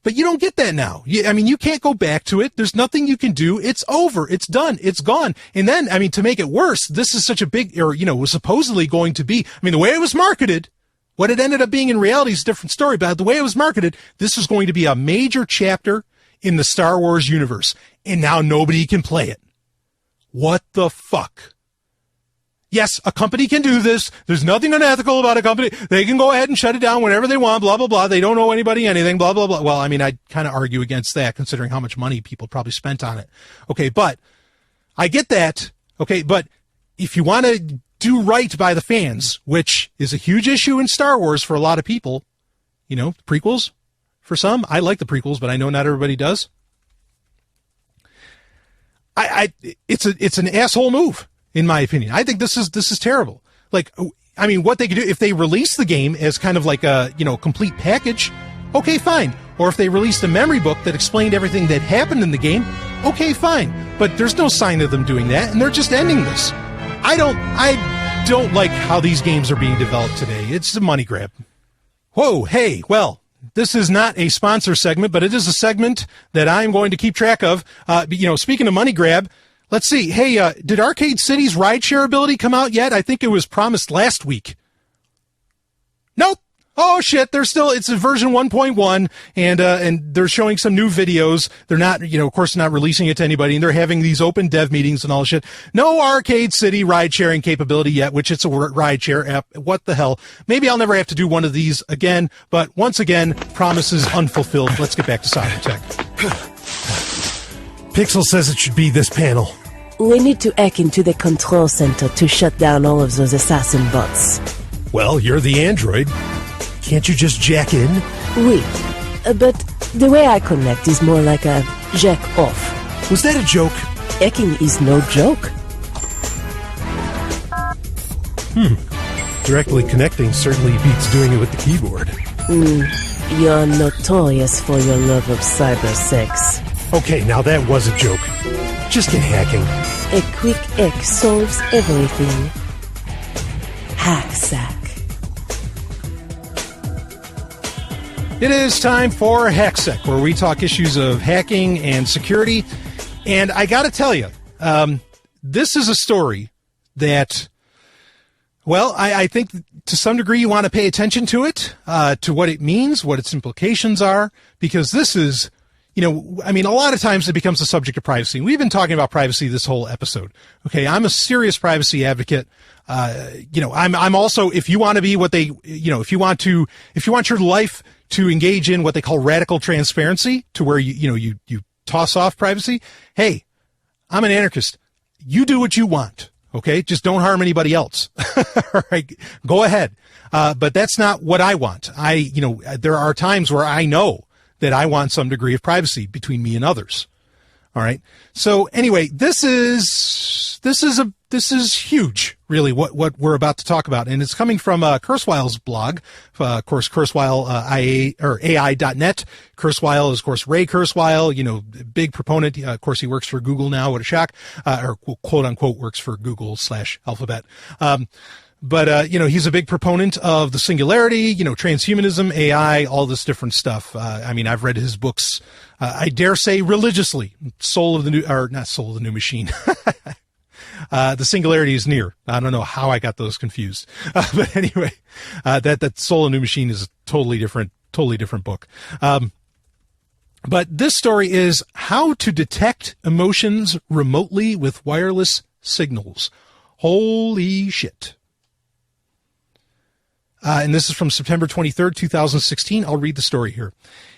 Speaker 3: But you don't get that now. You can't go back to it. There's nothing you can do. It's over. It's done. It's gone. And then, to make it worse, this is such a big, was supposedly going to be, the way it was marketed, what it ended up being in reality is a different story, but the way it was marketed, this was going to be a major chapter in the Star Wars universe. And now nobody can play it. What the fuck? Yes, a company can do this. There's nothing unethical about a company. They can go ahead and shut it down whenever they want, blah, blah, blah. They don't owe anybody anything, blah, blah, blah. Well, I'd kind of argue against that considering how much money people probably spent on it. Okay, but I get that. Okay, but if you want to do right by the fans, which is a huge issue in Star Wars for a lot of people, prequels for some. I like the prequels, but I know not everybody does. It's an asshole move. In my opinion, I think this is terrible. What they could do if they release the game as kind of a, complete package, okay, fine. Or if they released a memory book that explained everything that happened in the game, okay, fine. But there's no sign of them doing that, and they're just ending this. I don't like how these games are being developed today. It's a money grab. Whoa, hey, well, this is not a sponsor segment, but it is a segment that I'm going to keep track of. Speaking of money grab, let's see. Hey, did Arcade City's rideshare ability come out yet? I think it was promised last week. Nope. Oh shit, it's a version 1.1 and they're showing some new videos. They're not, of course not releasing it to anybody, and they're having these open dev meetings and all this shit. No Arcade City ride sharing capability yet, which it's a rideshare app. What the hell? Maybe I'll never have to do one of these again, but once again, promises unfulfilled. Let's get back to Sovryn Tech. Pixel says it should be this panel.
Speaker 4: We need to hack into the control center to shut down all of those assassin bots.
Speaker 3: Well, you're the android. Can't you just jack in?
Speaker 4: Oui, but the way I connect is more like a jack off.
Speaker 3: Was that a joke?
Speaker 4: Hacking is no joke.
Speaker 3: Directly connecting certainly beats doing it with the keyboard.
Speaker 4: You're notorious for your love of cyber sex.
Speaker 3: Okay, now that was a joke. Just get hacking.
Speaker 4: A quick X solves everything. Hacksack.
Speaker 3: It is time for Hacksec, where we talk issues of hacking and security. And I got to tell you, this is a story that, well, I think to some degree you want to pay attention to it, to what it means, what its implications are, because this is, a lot of times it becomes a subject of privacy. We've been talking about privacy this whole episode. Okay, I'm a serious privacy advocate. I'm also, if you want to be what they, if you want your life to engage in what they call radical transparency, to where you toss off privacy. Hey, I'm an anarchist. You do what you want. Okay. Just don't harm anybody else. All right. Go ahead. But that's not what I want. There are times where I know that I want some degree of privacy between me and others. All right. So anyway, this is huge, really, what we're about to talk about. And it's coming from Kurzweil's blog. Of course, Kurzweil, AI.net. Kurzweil is, of course, Ray Kurzweil, big proponent. Of course, he works for Google now. What a shock. Or quote unquote works for Google /Alphabet. But he's a big proponent of the singularity, transhumanism, AI, all this different stuff. I've read his books, I dare say religiously. Not Soul of the New Machine. The Singularity is Near. I don't know how I got those confused. But anyway, that Soul of the New Machine is a totally different book. But this story is how to detect emotions remotely with wireless signals. Holy shit. And this is from September 23rd, 2016. I'll read the story here.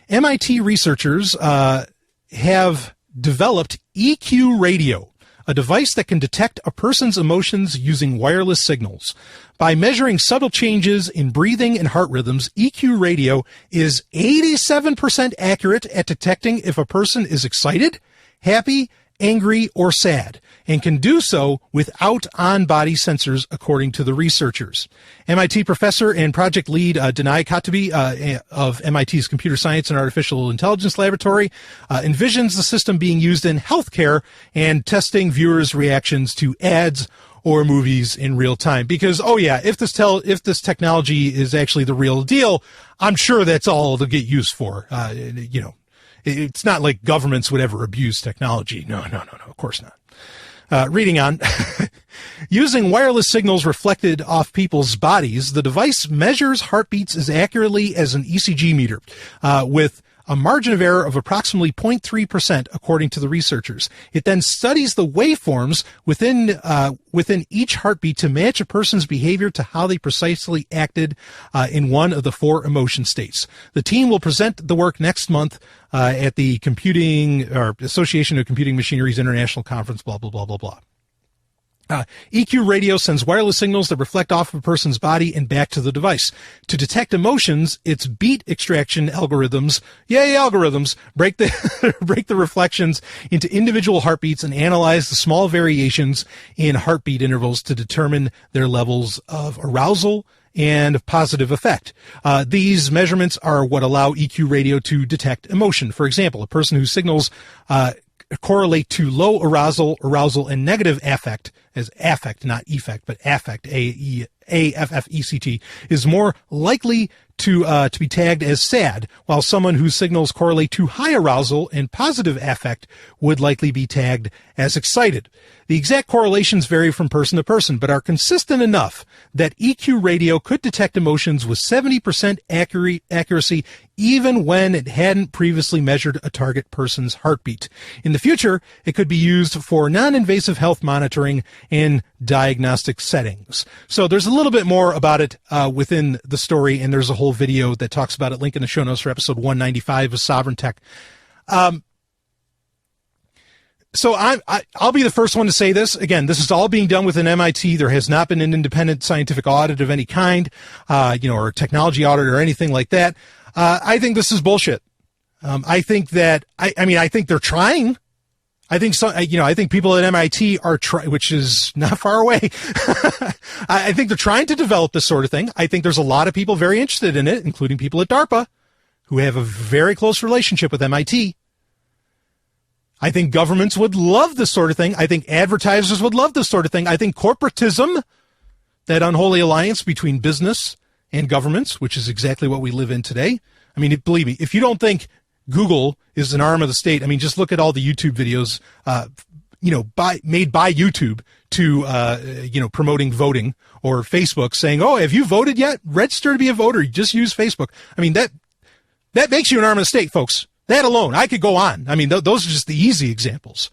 Speaker 3: MIT researchers have developed EQ radio, a device that can detect a person's emotions using wireless signals. By measuring subtle changes in breathing and heart rhythms, EQ radio is 87% accurate at detecting if a person is excited, happy, angry, or sad, and can do so without on-body sensors, according to the researchers. MIT professor and project lead Denai Katabi of MIT's Computer Science and Artificial Intelligence Laboratory envisions the system being used in healthcare and testing viewers' reactions to ads or movies in real time. Because, if this technology is actually the real deal, I'm sure that's all it'll get used for. It's not like governments would ever abuse technology. No, of course not. Reading on. Using wireless signals reflected off people's bodies, the device measures heartbeats as accurately as an ECG meter, with a margin of error of approximately 0.3%, according to the researchers. It then studies the waveforms within each heartbeat to match a person's behavior to how they precisely acted in one of the four emotion states. The team will present the work next month at the Association of Computing Machinery's International Conference, blah, blah, blah, blah, blah. EQ radio sends wireless signals that reflect off of a person's body and back to the device. To detect emotions, its beat extraction algorithms, break the reflections into individual heartbeats and analyze the small variations in heartbeat intervals to determine their levels of arousal and positive effect. These measurements are what allow EQ radio to detect emotion. For example, a person whose signals correlate to low arousal, and negative affect, as affect, not effect, but affect, AFFECT, is more likely to be tagged as sad, while someone whose signals correlate to high arousal and positive affect would likely be tagged as excited. The exact correlations vary from person to person, but are consistent enough that EQ radio could detect emotions with 70% accuracy even when it hadn't previously measured a target person's heartbeat. In the future, it could be used for non-invasive health monitoring and diagnostic settings. So there's a little bit more about it within the story, and there's a whole video that talks about it. Link in the show notes for episode 195 of Sovryn Tech. So I'll be the first one to say this. Again, this is all being done within MIT. There has not been an independent scientific audit of any kind, or technology audit or anything like that. I think this is bullshit. I think that, I think they're trying. I think I think people at MIT are which is not far away. I think they're trying to develop this sort of thing. I think there's a lot of people very interested in it, including people at DARPA who have a very close relationship with MIT. I think governments would love this sort of thing. I think advertisers would love this sort of thing. I think corporatism, that unholy alliance between business and governments, which is exactly what we live in today. I mean, believe me, if you don't think Google is an arm of the state, I mean, just look at all the YouTube videos, made by YouTube to, promoting voting, or Facebook saying, oh, have you voted yet? Register to be a voter. Just use Facebook. I mean, that makes you an arm of the state, folks. That alone, I could go on. I mean, those are just the easy examples.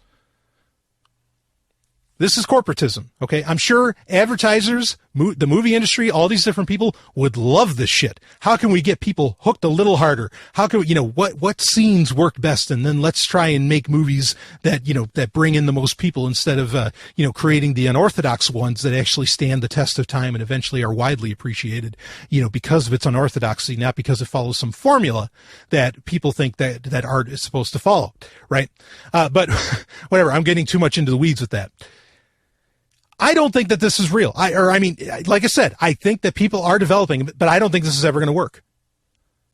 Speaker 3: This is corporatism, okay? I'm sure advertisers, the movie industry, all these different people would love this shit. How can we get people hooked a little harder? How can we, what scenes work best? And then let's try and make movies that, that bring in the most people instead of, creating the unorthodox ones that actually stand the test of time and eventually are widely appreciated, because of its unorthodoxy, not because it follows some formula that people think that art is supposed to follow, right? But whatever, I'm getting too much into the weeds with that. I don't think that this is real. Like I said, I think that people are developing, but I don't think this is ever going to work.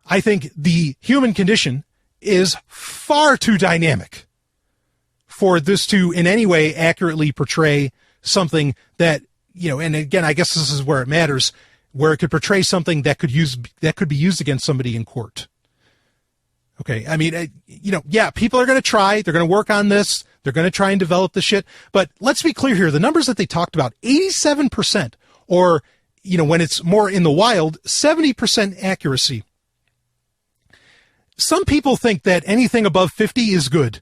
Speaker 3: I think the human condition is far too dynamic for this to in any way accurately portray something that, and again, I guess this is where it matters, where it could portray something that could be used against somebody in court. Okay. I mean, people are going to try, they're going to work on this. They're going to try and develop the shit. But let's be clear here. The numbers that they talked about, 87%, or, when it's more in the wild, 70% accuracy. Some people think that anything above 50 is good.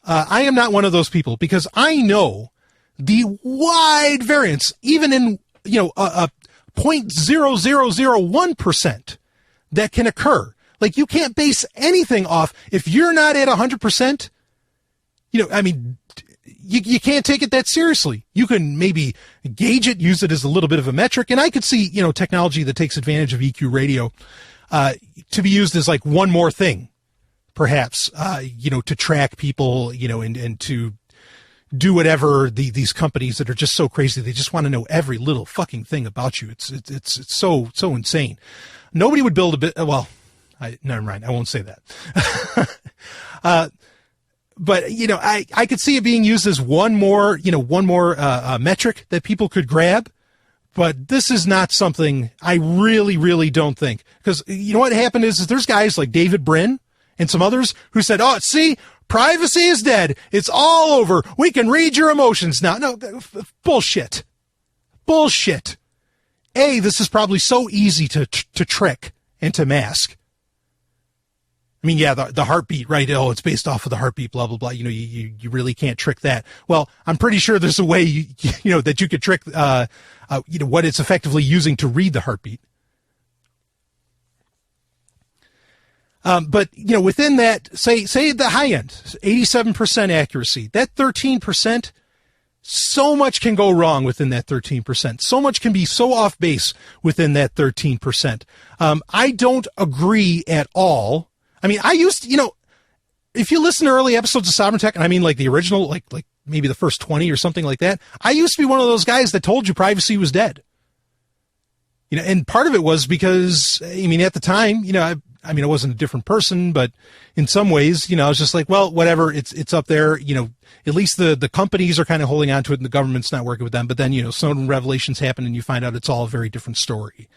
Speaker 3: I am not one of those people, because I know the wide variance, even in, a 0.0001% that can occur. Like, you can't base anything off. If you're not at 100%, you can't take it that seriously. You can maybe gauge it, use it as a little bit of a metric. And I could see, technology that takes advantage of EQ radio, to be used as like one more thing, perhaps, to track people, and to do whatever these companies that are just so crazy. They just want to know every little fucking thing about you. It's so insane. Nobody would build a bit. Well, never mind. I won't say that. But, I could see it being used as one more metric that people could grab. But this is not something I really, really don't think. Because, what happened is there's guys like David Brin and some others who said, oh, see, privacy is dead. It's all over. We can read your emotions now. No, bullshit. Bullshit. This is probably so easy to trick and to mask. I mean, yeah, the heartbeat, right? Oh, it's based off of the heartbeat, blah, blah, blah. You really can't trick that. Well, I'm pretty sure there's a way, that you could trick, what it's effectively using to read the heartbeat. But, within that, say the high end, 87% accuracy, that 13%, so much can go wrong within that 13%. So much can be so off base within that 13%. I don't agree at all. I mean, I used to, if you listen to early episodes of Sovryn Tech, and I mean like the original, like maybe the first 20 or something like that, I used to be one of those guys that told you privacy was dead. And part of it was because, at the time, I wasn't a different person, but in some ways, I was just like, well, whatever, it's up there, at least the companies are kind of holding on to it and the government's not working with them. But then, Snowden revelations happen and you find out it's all a very different story.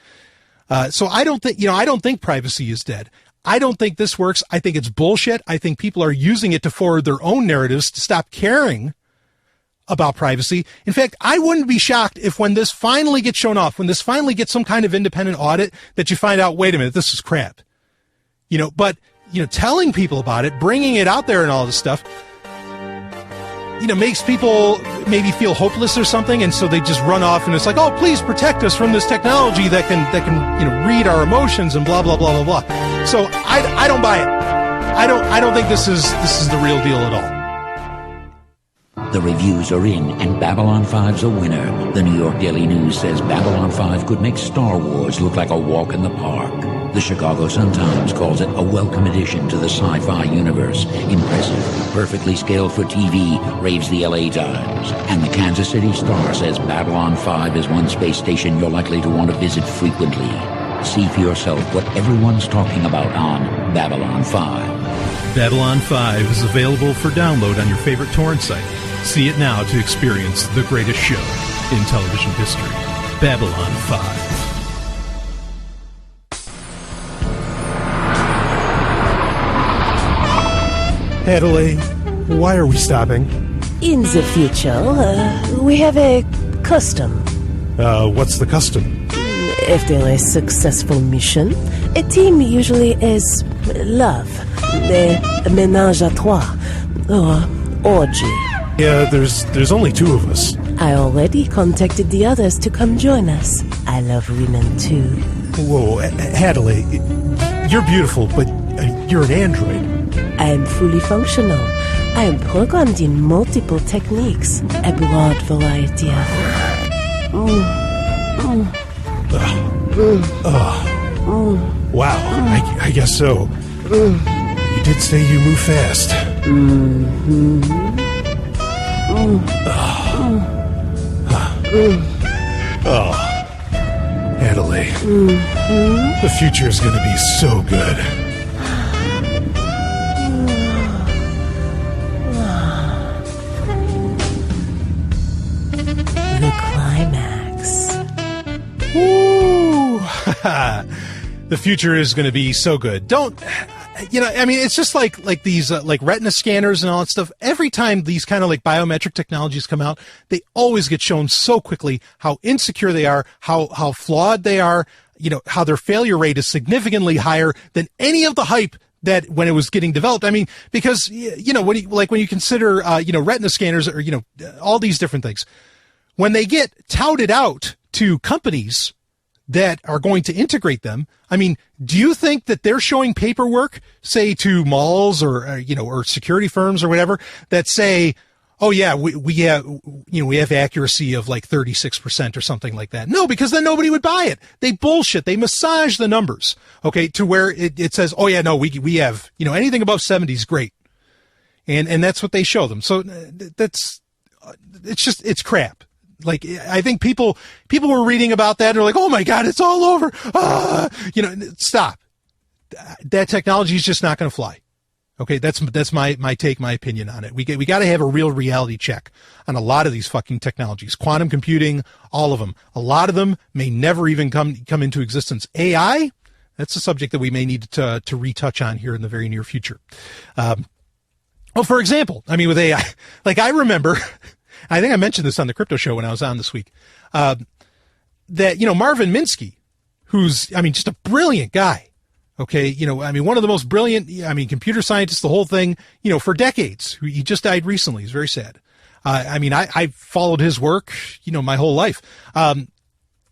Speaker 3: So I don't think privacy is dead. I don't think this works. I think it's bullshit. I think people are using it to forward their own narratives to stop caring about privacy. In fact, I wouldn't be shocked if when this finally gets shown off, when this finally gets some kind of independent audit, that you find out, wait a minute, this is crap. But telling people about it, bringing it out there and all this stuff, makes people maybe feel hopeless or something. And so they just run off and it's like, oh, please protect us from this technology that can read our emotions and blah, blah, blah, blah, blah. So I don't buy it. I don't think this is the real deal at all.
Speaker 5: The reviews are in, and Babylon 5's a winner. The New York Daily News says Babylon 5 could make Star Wars look like a walk in the park. The Chicago Sun-Times calls it a welcome addition to the sci-fi universe. Impressive, perfectly scaled for TV, raves the LA Times. And the Kansas City Star says Babylon 5 is one space station you're likely to want to visit frequently. See for yourself what everyone's talking about on Babylon 5.
Speaker 3: Babylon 5 is available for download on your favorite torrent site. See it now to experience the greatest show in television history. Babylon 5. Adelaide, why are we stopping?
Speaker 4: In the future, we have a custom.
Speaker 3: What's the custom?
Speaker 4: After a successful mission, a team usually has love, a ménage à trois, or orgy.
Speaker 3: Yeah, there's only two of us.
Speaker 4: I already contacted the others to come join us. I love women too.
Speaker 3: Whoa, Adelaide, you're beautiful, but you're an android.
Speaker 4: I am fully functional. I am programmed in multiple techniques, a broad variety of...
Speaker 3: Wow, I guess so. You did say you move fast. Adelaide, the future is going to be so good.
Speaker 4: The climax.
Speaker 3: Woo! The future is going to be so good. Don't, I mean, it's just like these like retina scanners and all that stuff. Every time these kind of like biometric technologies come out, they always get shown so quickly how insecure they are, how flawed they are, how their failure rate is significantly higher than any of the hype that when it was getting developed. I mean, because, when you consider, retina scanners or, all these different things, when they get touted out to companies that are going to integrate them, I mean, do you think that they're showing paperwork, say to malls or security firms or whatever, that say, oh yeah, we have accuracy of like 36% or something like that? No, because then nobody would buy it. They bullshit. They massage the numbers, okay, to where it says, oh yeah, no, we have, anything above 70 is great. And that's what they show them. So it's crap. Like, I think people were reading about that and they're like, oh my God, it's all over. Stop. That technology is just not going to fly. Okay. That's my take, my opinion on it. We got to have a real reality check on a lot of these fucking technologies, quantum computing, all of them. A lot of them may never even come into existence. AI, that's a subject that we may need to retouch on here in the very near future. Well, for example, I mean, with AI, like I remember, I think I mentioned this on the crypto show when I was on this week, that, Marvin Minsky, who's, just a brilliant guy. Okay. One of the most brilliant, computer scientists, the whole thing, for decades. He just died recently. He's very sad. I followed his work, my whole life.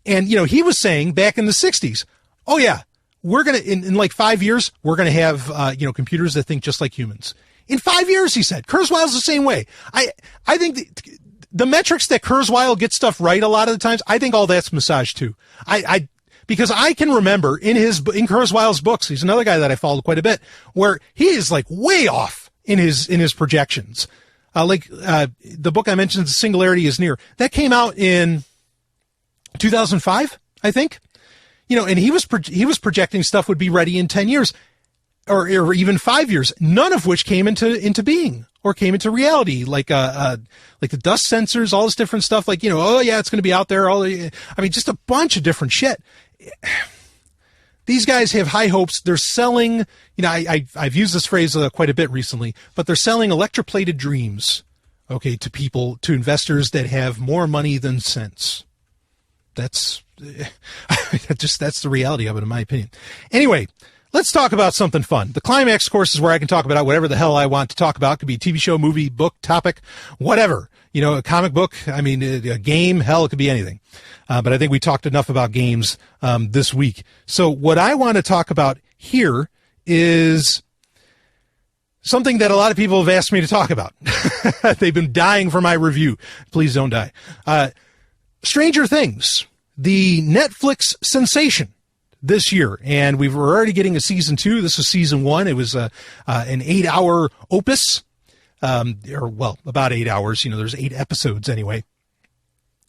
Speaker 3: He was saying back in the 60s, oh yeah, we're going to, in like 5 years, we're going to have, computers that think just like humans. In 5 years, he said. Kurzweil's the same way. I think the metrics that Kurzweil gets stuff right a lot of the times, I think all that's massaged too. Because I can remember in Kurzweil's books, he's another guy that I followed quite a bit, where he is like way off in his projections. The book I mentioned, Singularity is Near, that came out in 2005, I think. And he was projecting stuff would be ready in 10 years. Or even 5 years, none of which came into being or came into reality, like the dust sensors, all this different stuff, oh yeah, it's going to be out there. Just a bunch of different shit. These guys have high hopes. They're selling, I've used this phrase quite a bit recently, but they're selling electroplated dreams, okay, to people, to investors that have more money than sense. That's the reality of it, in my opinion. Anyway, let's talk about something fun. The Climax course is where I can talk about whatever the hell I want to talk about. It could be a TV show, movie, book, topic, whatever. A comic book, a game, hell, it could be anything. But I think we talked enough about games this week. So what I want to talk about here is something that a lot of people have asked me to talk about. They've been dying for my review. Please don't die. Stranger Things, the Netflix sensation this year, and we're already getting a season 2. This was season 1. It was an 8-hour opus, about 8 hours. There's 8 episodes anyway.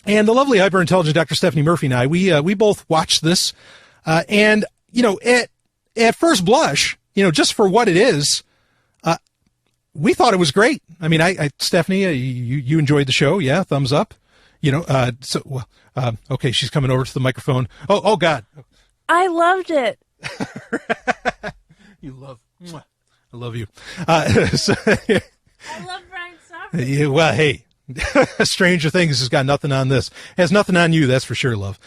Speaker 3: And the lovely hyper intelligent Dr. Stephanie Murphy and I, we both watched this, and at first blush, just for what it is, we thought it was great. I mean, Stephanie, you enjoyed the show. Yeah. Thumbs up, okay. She's coming over to the microphone. Oh God.
Speaker 6: I loved it.
Speaker 3: I love you.
Speaker 6: I love Brian Sovryn.
Speaker 3: Yeah, well, hey, Stranger Things has got nothing on this. Has nothing on you, that's for sure, love.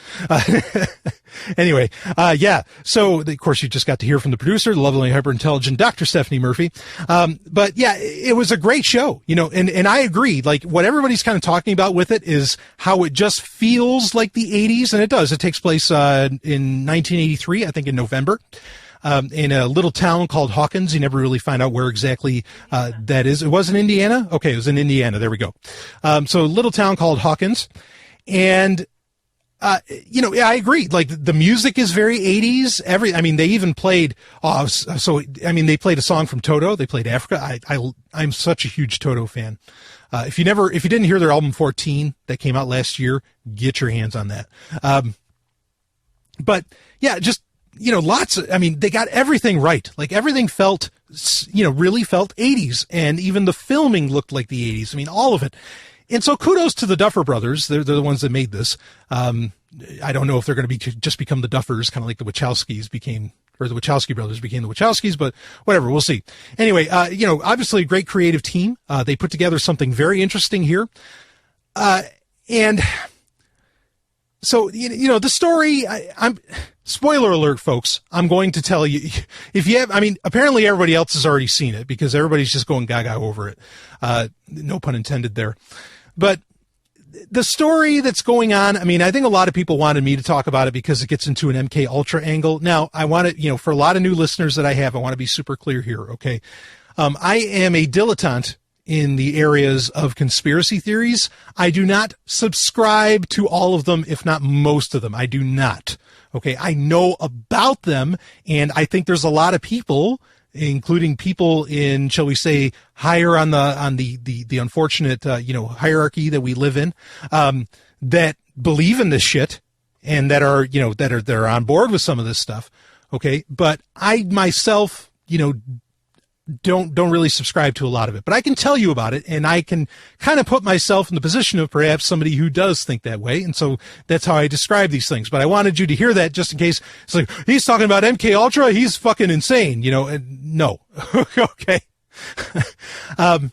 Speaker 3: Anyway, yeah. So, of course, you just got to hear from the producer, the lovely, hyper-intelligent Dr. Stephanie Murphy. But yeah, it was a great show, and I agree. Like, what everybody's kind of talking about with it is how it just feels like the 80s, and it does. It takes place in 1983, I think in November. In a little town called Hawkins. You never really find out where exactly that is. It was in Indiana? Okay, it was in Indiana. There we go. So a little town called Hawkins. And, I agree. Like, the music is very 80s. They even played, they played a song from Toto. They played Africa. I'm such a huge Toto fan. If you didn't hear their album 14 that came out last year, get your hands on that. But yeah, just, they got everything right. Like, everything felt, really felt 80s, and even the filming looked like the 80s. I mean, all of it. And so kudos to the Duffer Brothers. They're the ones that made this. I don't know if they're going to just become the Duffers, kind of like the Wachowskis became, or the Wachowski brothers became the Wachowskis, but whatever, we'll see. Anyway, obviously a great creative team. They put together something very interesting here. And so, the story, I'm spoiler alert, folks. I'm going to tell you, if you have, apparently everybody else has already seen it because everybody's just going gaga over it. No pun intended there. But the story that's going on, I think a lot of people wanted me to talk about it because it gets into an MK Ultra angle. Now, I want to, for a lot of new listeners that I have, I want to be super clear here. Okay. I am a dilettante in the areas of conspiracy theories. I do not subscribe to all of them, if not most of them. I do not. Okay. I know about them, and I think there's a lot of people, including people in, shall we say, higher on the unfortunate, hierarchy that we live in, that believe in this shit and that are on board with some of this stuff. Okay. But I myself, don't really subscribe to a lot of it, but I can tell you about it, and I can kind of put myself in the position of perhaps somebody who does think that way. And so that's how I describe these things. But I wanted you to hear that just in case it's like, he's talking about MK Ultra. He's fucking insane, and no. Okay. But,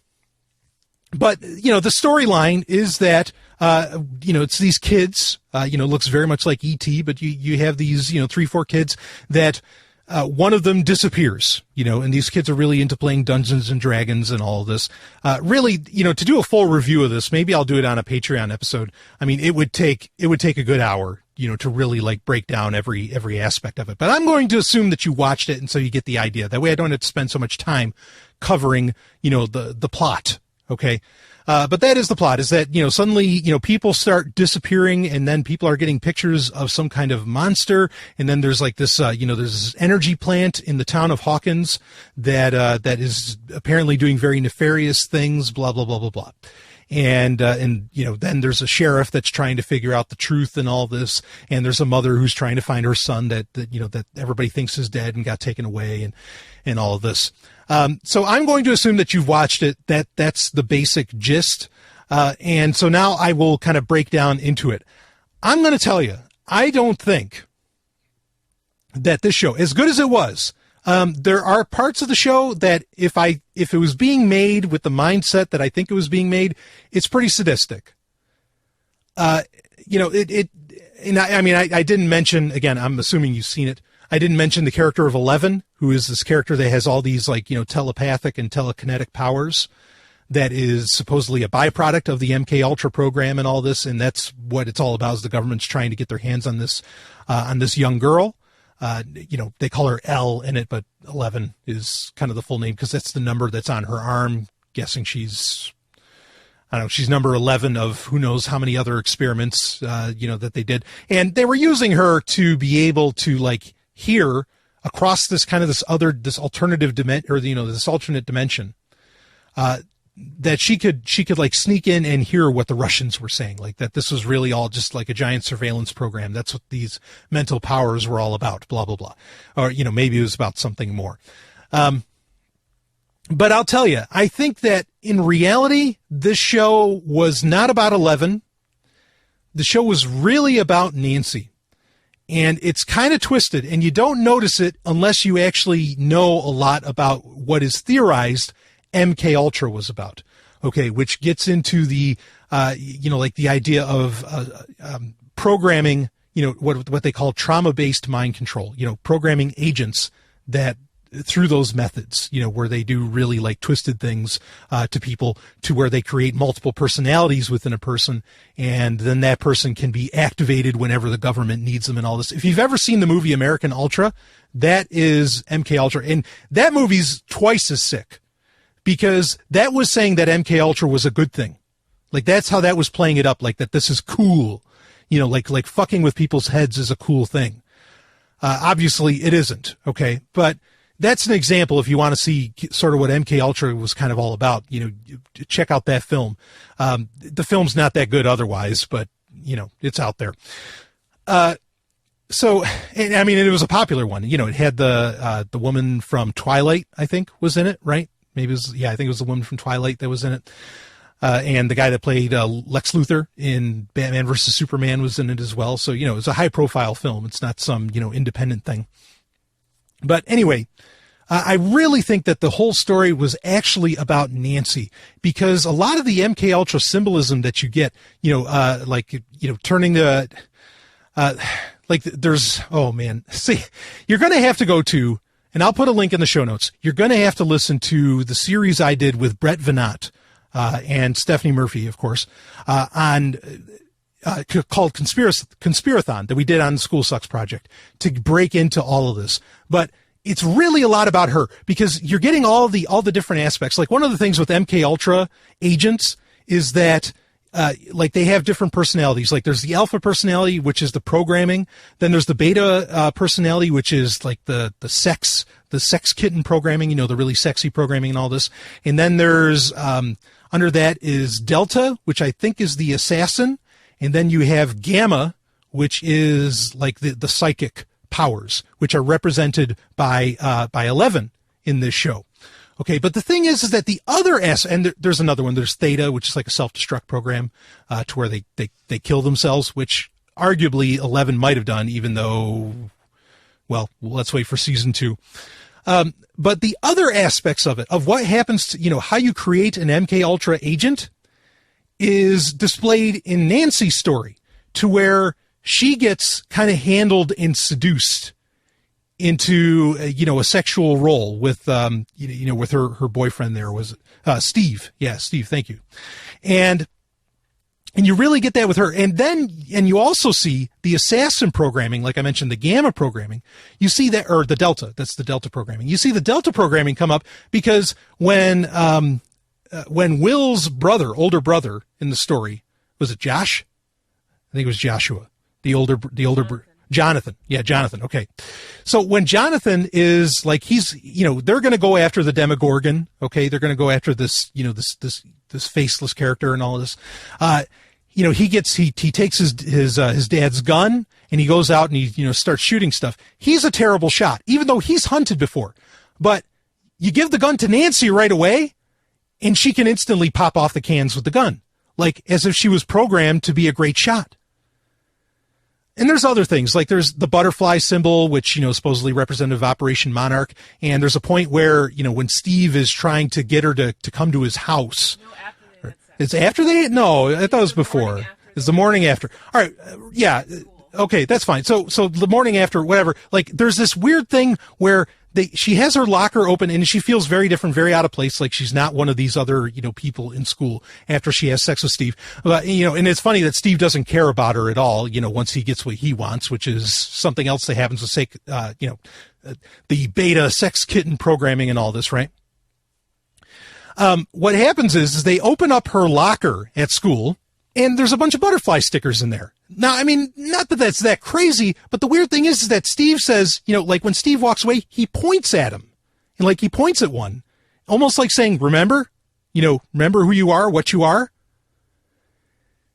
Speaker 3: the storyline is that, it's these kids, looks very much like E.T., but you have these, 3-4 kids that, one of them disappears, and these kids are really into playing Dungeons and Dragons and all of this. Really, to do a full review of this, maybe I'll do it on a Patreon episode. It would take a good hour, to really like break down every aspect of it. But I'm going to assume that you watched it, and so you get the idea. That way I don't have to spend so much time covering, the plot. Okay. But that is the plot, is that, suddenly, people start disappearing, and then people are getting pictures of some kind of monster. And then there's like this, there's this energy plant in the town of Hawkins that is apparently doing very nefarious things, blah, blah, blah, blah, blah. And then there's a sheriff that's trying to figure out the truth in all this. And there's a mother who's trying to find her son that everybody thinks is dead and got taken away, and all of this. So I'm going to assume that you've watched it, that's the basic gist. And so now I will kind of break down into it. I'm going to tell you, I don't think that this show, as good as it was, there are parts of the show that if it was being made with the mindset that I think it was being made, it's pretty sadistic. I didn't mention, again, I'm assuming you've seen it. I didn't mention the character of 11, who is this character that has all these telepathic and telekinetic powers that is supposedly a byproduct of the MK Ultra program and all this. And that's what it's all about, is the government's trying to get their hands on this young girl. They call her L in it, but 11 is kind of the full name because that's the number that's on her arm. Guessing she's number 11 of who knows how many other experiments, that they did. And they were using her to be able to hear across this alternative dimension, or this alternate dimension, that she could sneak in and hear what the Russians were saying, like that this was really all just like a giant surveillance program. That's what these mental powers were all about, blah, blah, blah. Or, maybe it was about something more. But I'll tell you, I think that in reality, this show was not about 11. The show was really about Nancy. And it's kind of twisted, and you don't notice it unless you actually know a lot about what is theorized MK Ultra was about. Okay, which gets into the, like the idea of programming, what they call trauma-based mind control. Programming agents that through those methods, where they do really like twisted things to people, to where they create multiple personalities within a person, and then that person can be activated whenever the government needs them and all this. If you've ever seen the movie American Ultra, that is MK Ultra, and that movie's twice as sick because that was saying that MK Ultra was a good thing. Like that's how that was playing it up, like that this is cool, like fucking with people's heads is a cool thing. Obviously it isn't, okay, but that's an example. If you want to see sort of what MK Ultra was kind of all about, check out that film. The film's not that good otherwise, but it's out there. So, and, I mean, it was a popular one. It had the woman from Twilight, I think, was in it, right? Maybe it was, I think it was the woman from Twilight that was in it. And the guy that played Lex Luthor in Batman versus Superman was in it as well. So, it was a high profile film. It's not some, independent thing. But anyway, I really think that the whole story was actually about Nancy, because a lot of the MK Ultra symbolism that you get, turning the, there's, oh man, see, you're going to have to go to, and I'll put a link in the show notes. You're going to have to listen to the series I did with Brett Venat, and Stephanie Murphy, of course, on, called Conspirathon that we did on the School Sucks Project to break into all of this. But it's really a lot about her because you're getting all the different aspects. Like one of the things with MK Ultra agents is that, they have different personalities. Like there's the alpha personality, which is the programming. Then there's the beta, personality, which is like the sex kitten programming, the really sexy programming and all this. And then there's, under that is Delta, which I think is the assassin. And then you have Gamma, which is like the psychic powers, which are represented by 11 in this show. Okay, but the thing is that the other and there's another one. There's Theta, which is like a self-destruct program, to where they kill themselves, which arguably 11 might have done, even though, well, let's wait for season 2. But the other aspects of it, of what happens to, how you create an MK Ultra agent, is displayed in Nancy's story, to where she gets kind of handled and seduced into, a sexual role with, with her boyfriend there was, Steve. Yeah, Steve, thank you. And you really get that with her. And you also see the assassin programming, like I mentioned, the Gamma programming. You see that, or the Delta, that's the Delta programming. You see the Delta programming come up because when Will's older brother in the story, was it Josh? I think it was Joshua, Jonathan. Yeah, Jonathan. Okay. So when Jonathan is like, he's, they're going to go after the Demogorgon. Okay. They're going to go after this, this faceless character and all this. He takes his dad's gun and he goes out and he, starts shooting stuff. He's a terrible shot, even though he's hunted before. But you give the gun to Nancy right away and she can instantly pop off the cans with the gun, like as if she was programmed to be a great shot. And there's other things, like there's the butterfly symbol, which, supposedly representative of Operation Monarch. And there's a point where, when Steve is trying to get her to come to his house.
Speaker 6: No, after they had sex.
Speaker 3: It's after they, no, I thought it was before. It's the morning after. All right. Yeah. Okay. That's fine. So the morning after, whatever, like there's this weird thing where she has her locker open and she feels very different, very out of place. Like she's not one of these other, people in school after she has sex with Steve. But, and it's funny that Steve doesn't care about her at all, once he gets what he wants, which is something else that happens with, the beta sex kitten programming and all this, right? What happens is they open up her locker at school and there's a bunch of butterfly stickers in there. Now, I mean, not that that's that crazy, but the weird thing is that Steve says, like when Steve walks away, he points at him. And like he points at one, almost like saying, remember who you are, what you are.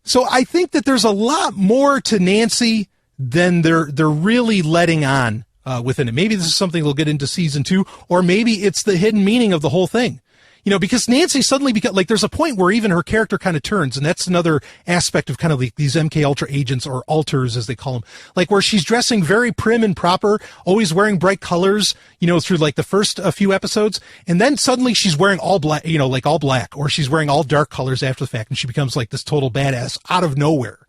Speaker 3: So I think that there's a lot more to Nancy than they're really letting on within it. Maybe this is something they'll get into season 2, or maybe it's the hidden meaning of the whole thing. You know, because Nancy suddenly like, there's a point where even her character kind of turns, and that's another aspect of kind of like these MK Ultra agents, or alters as they call them, like where she's dressing very prim and proper, always wearing bright colors, you know, through like the first few episodes, and then suddenly she's wearing all black, you know, like all black, or she's wearing all dark colors after the fact, and she becomes like this total badass out of nowhere.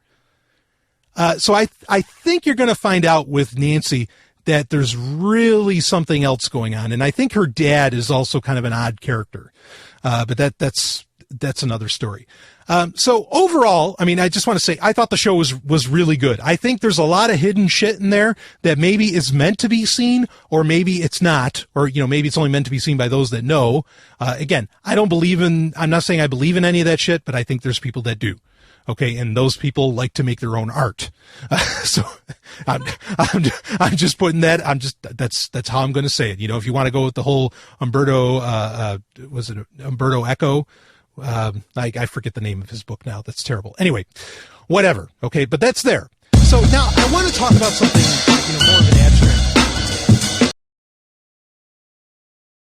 Speaker 3: So I think you're going to find out with Nancy that there's really something else going on. And I think her dad is also kind of an odd character. But that's another story. So overall, I mean, I just want to say, I thought the show was really good. I think there's a lot of hidden shit in there that maybe is meant to be seen, or maybe it's not, or, you know, maybe it's only meant to be seen by those that know. Again, I'm not saying I believe in any of that shit, but I think there's people that do. Okay, and those people like to make their own art. So I'm just putting that. That's how I'm going to say it. You know, if you want to go with the whole Umberto, was it Umberto Eco? I forget the name of his book now. That's terrible. Anyway, whatever. Okay, but that's there. So now I want to talk about something, you know, more of an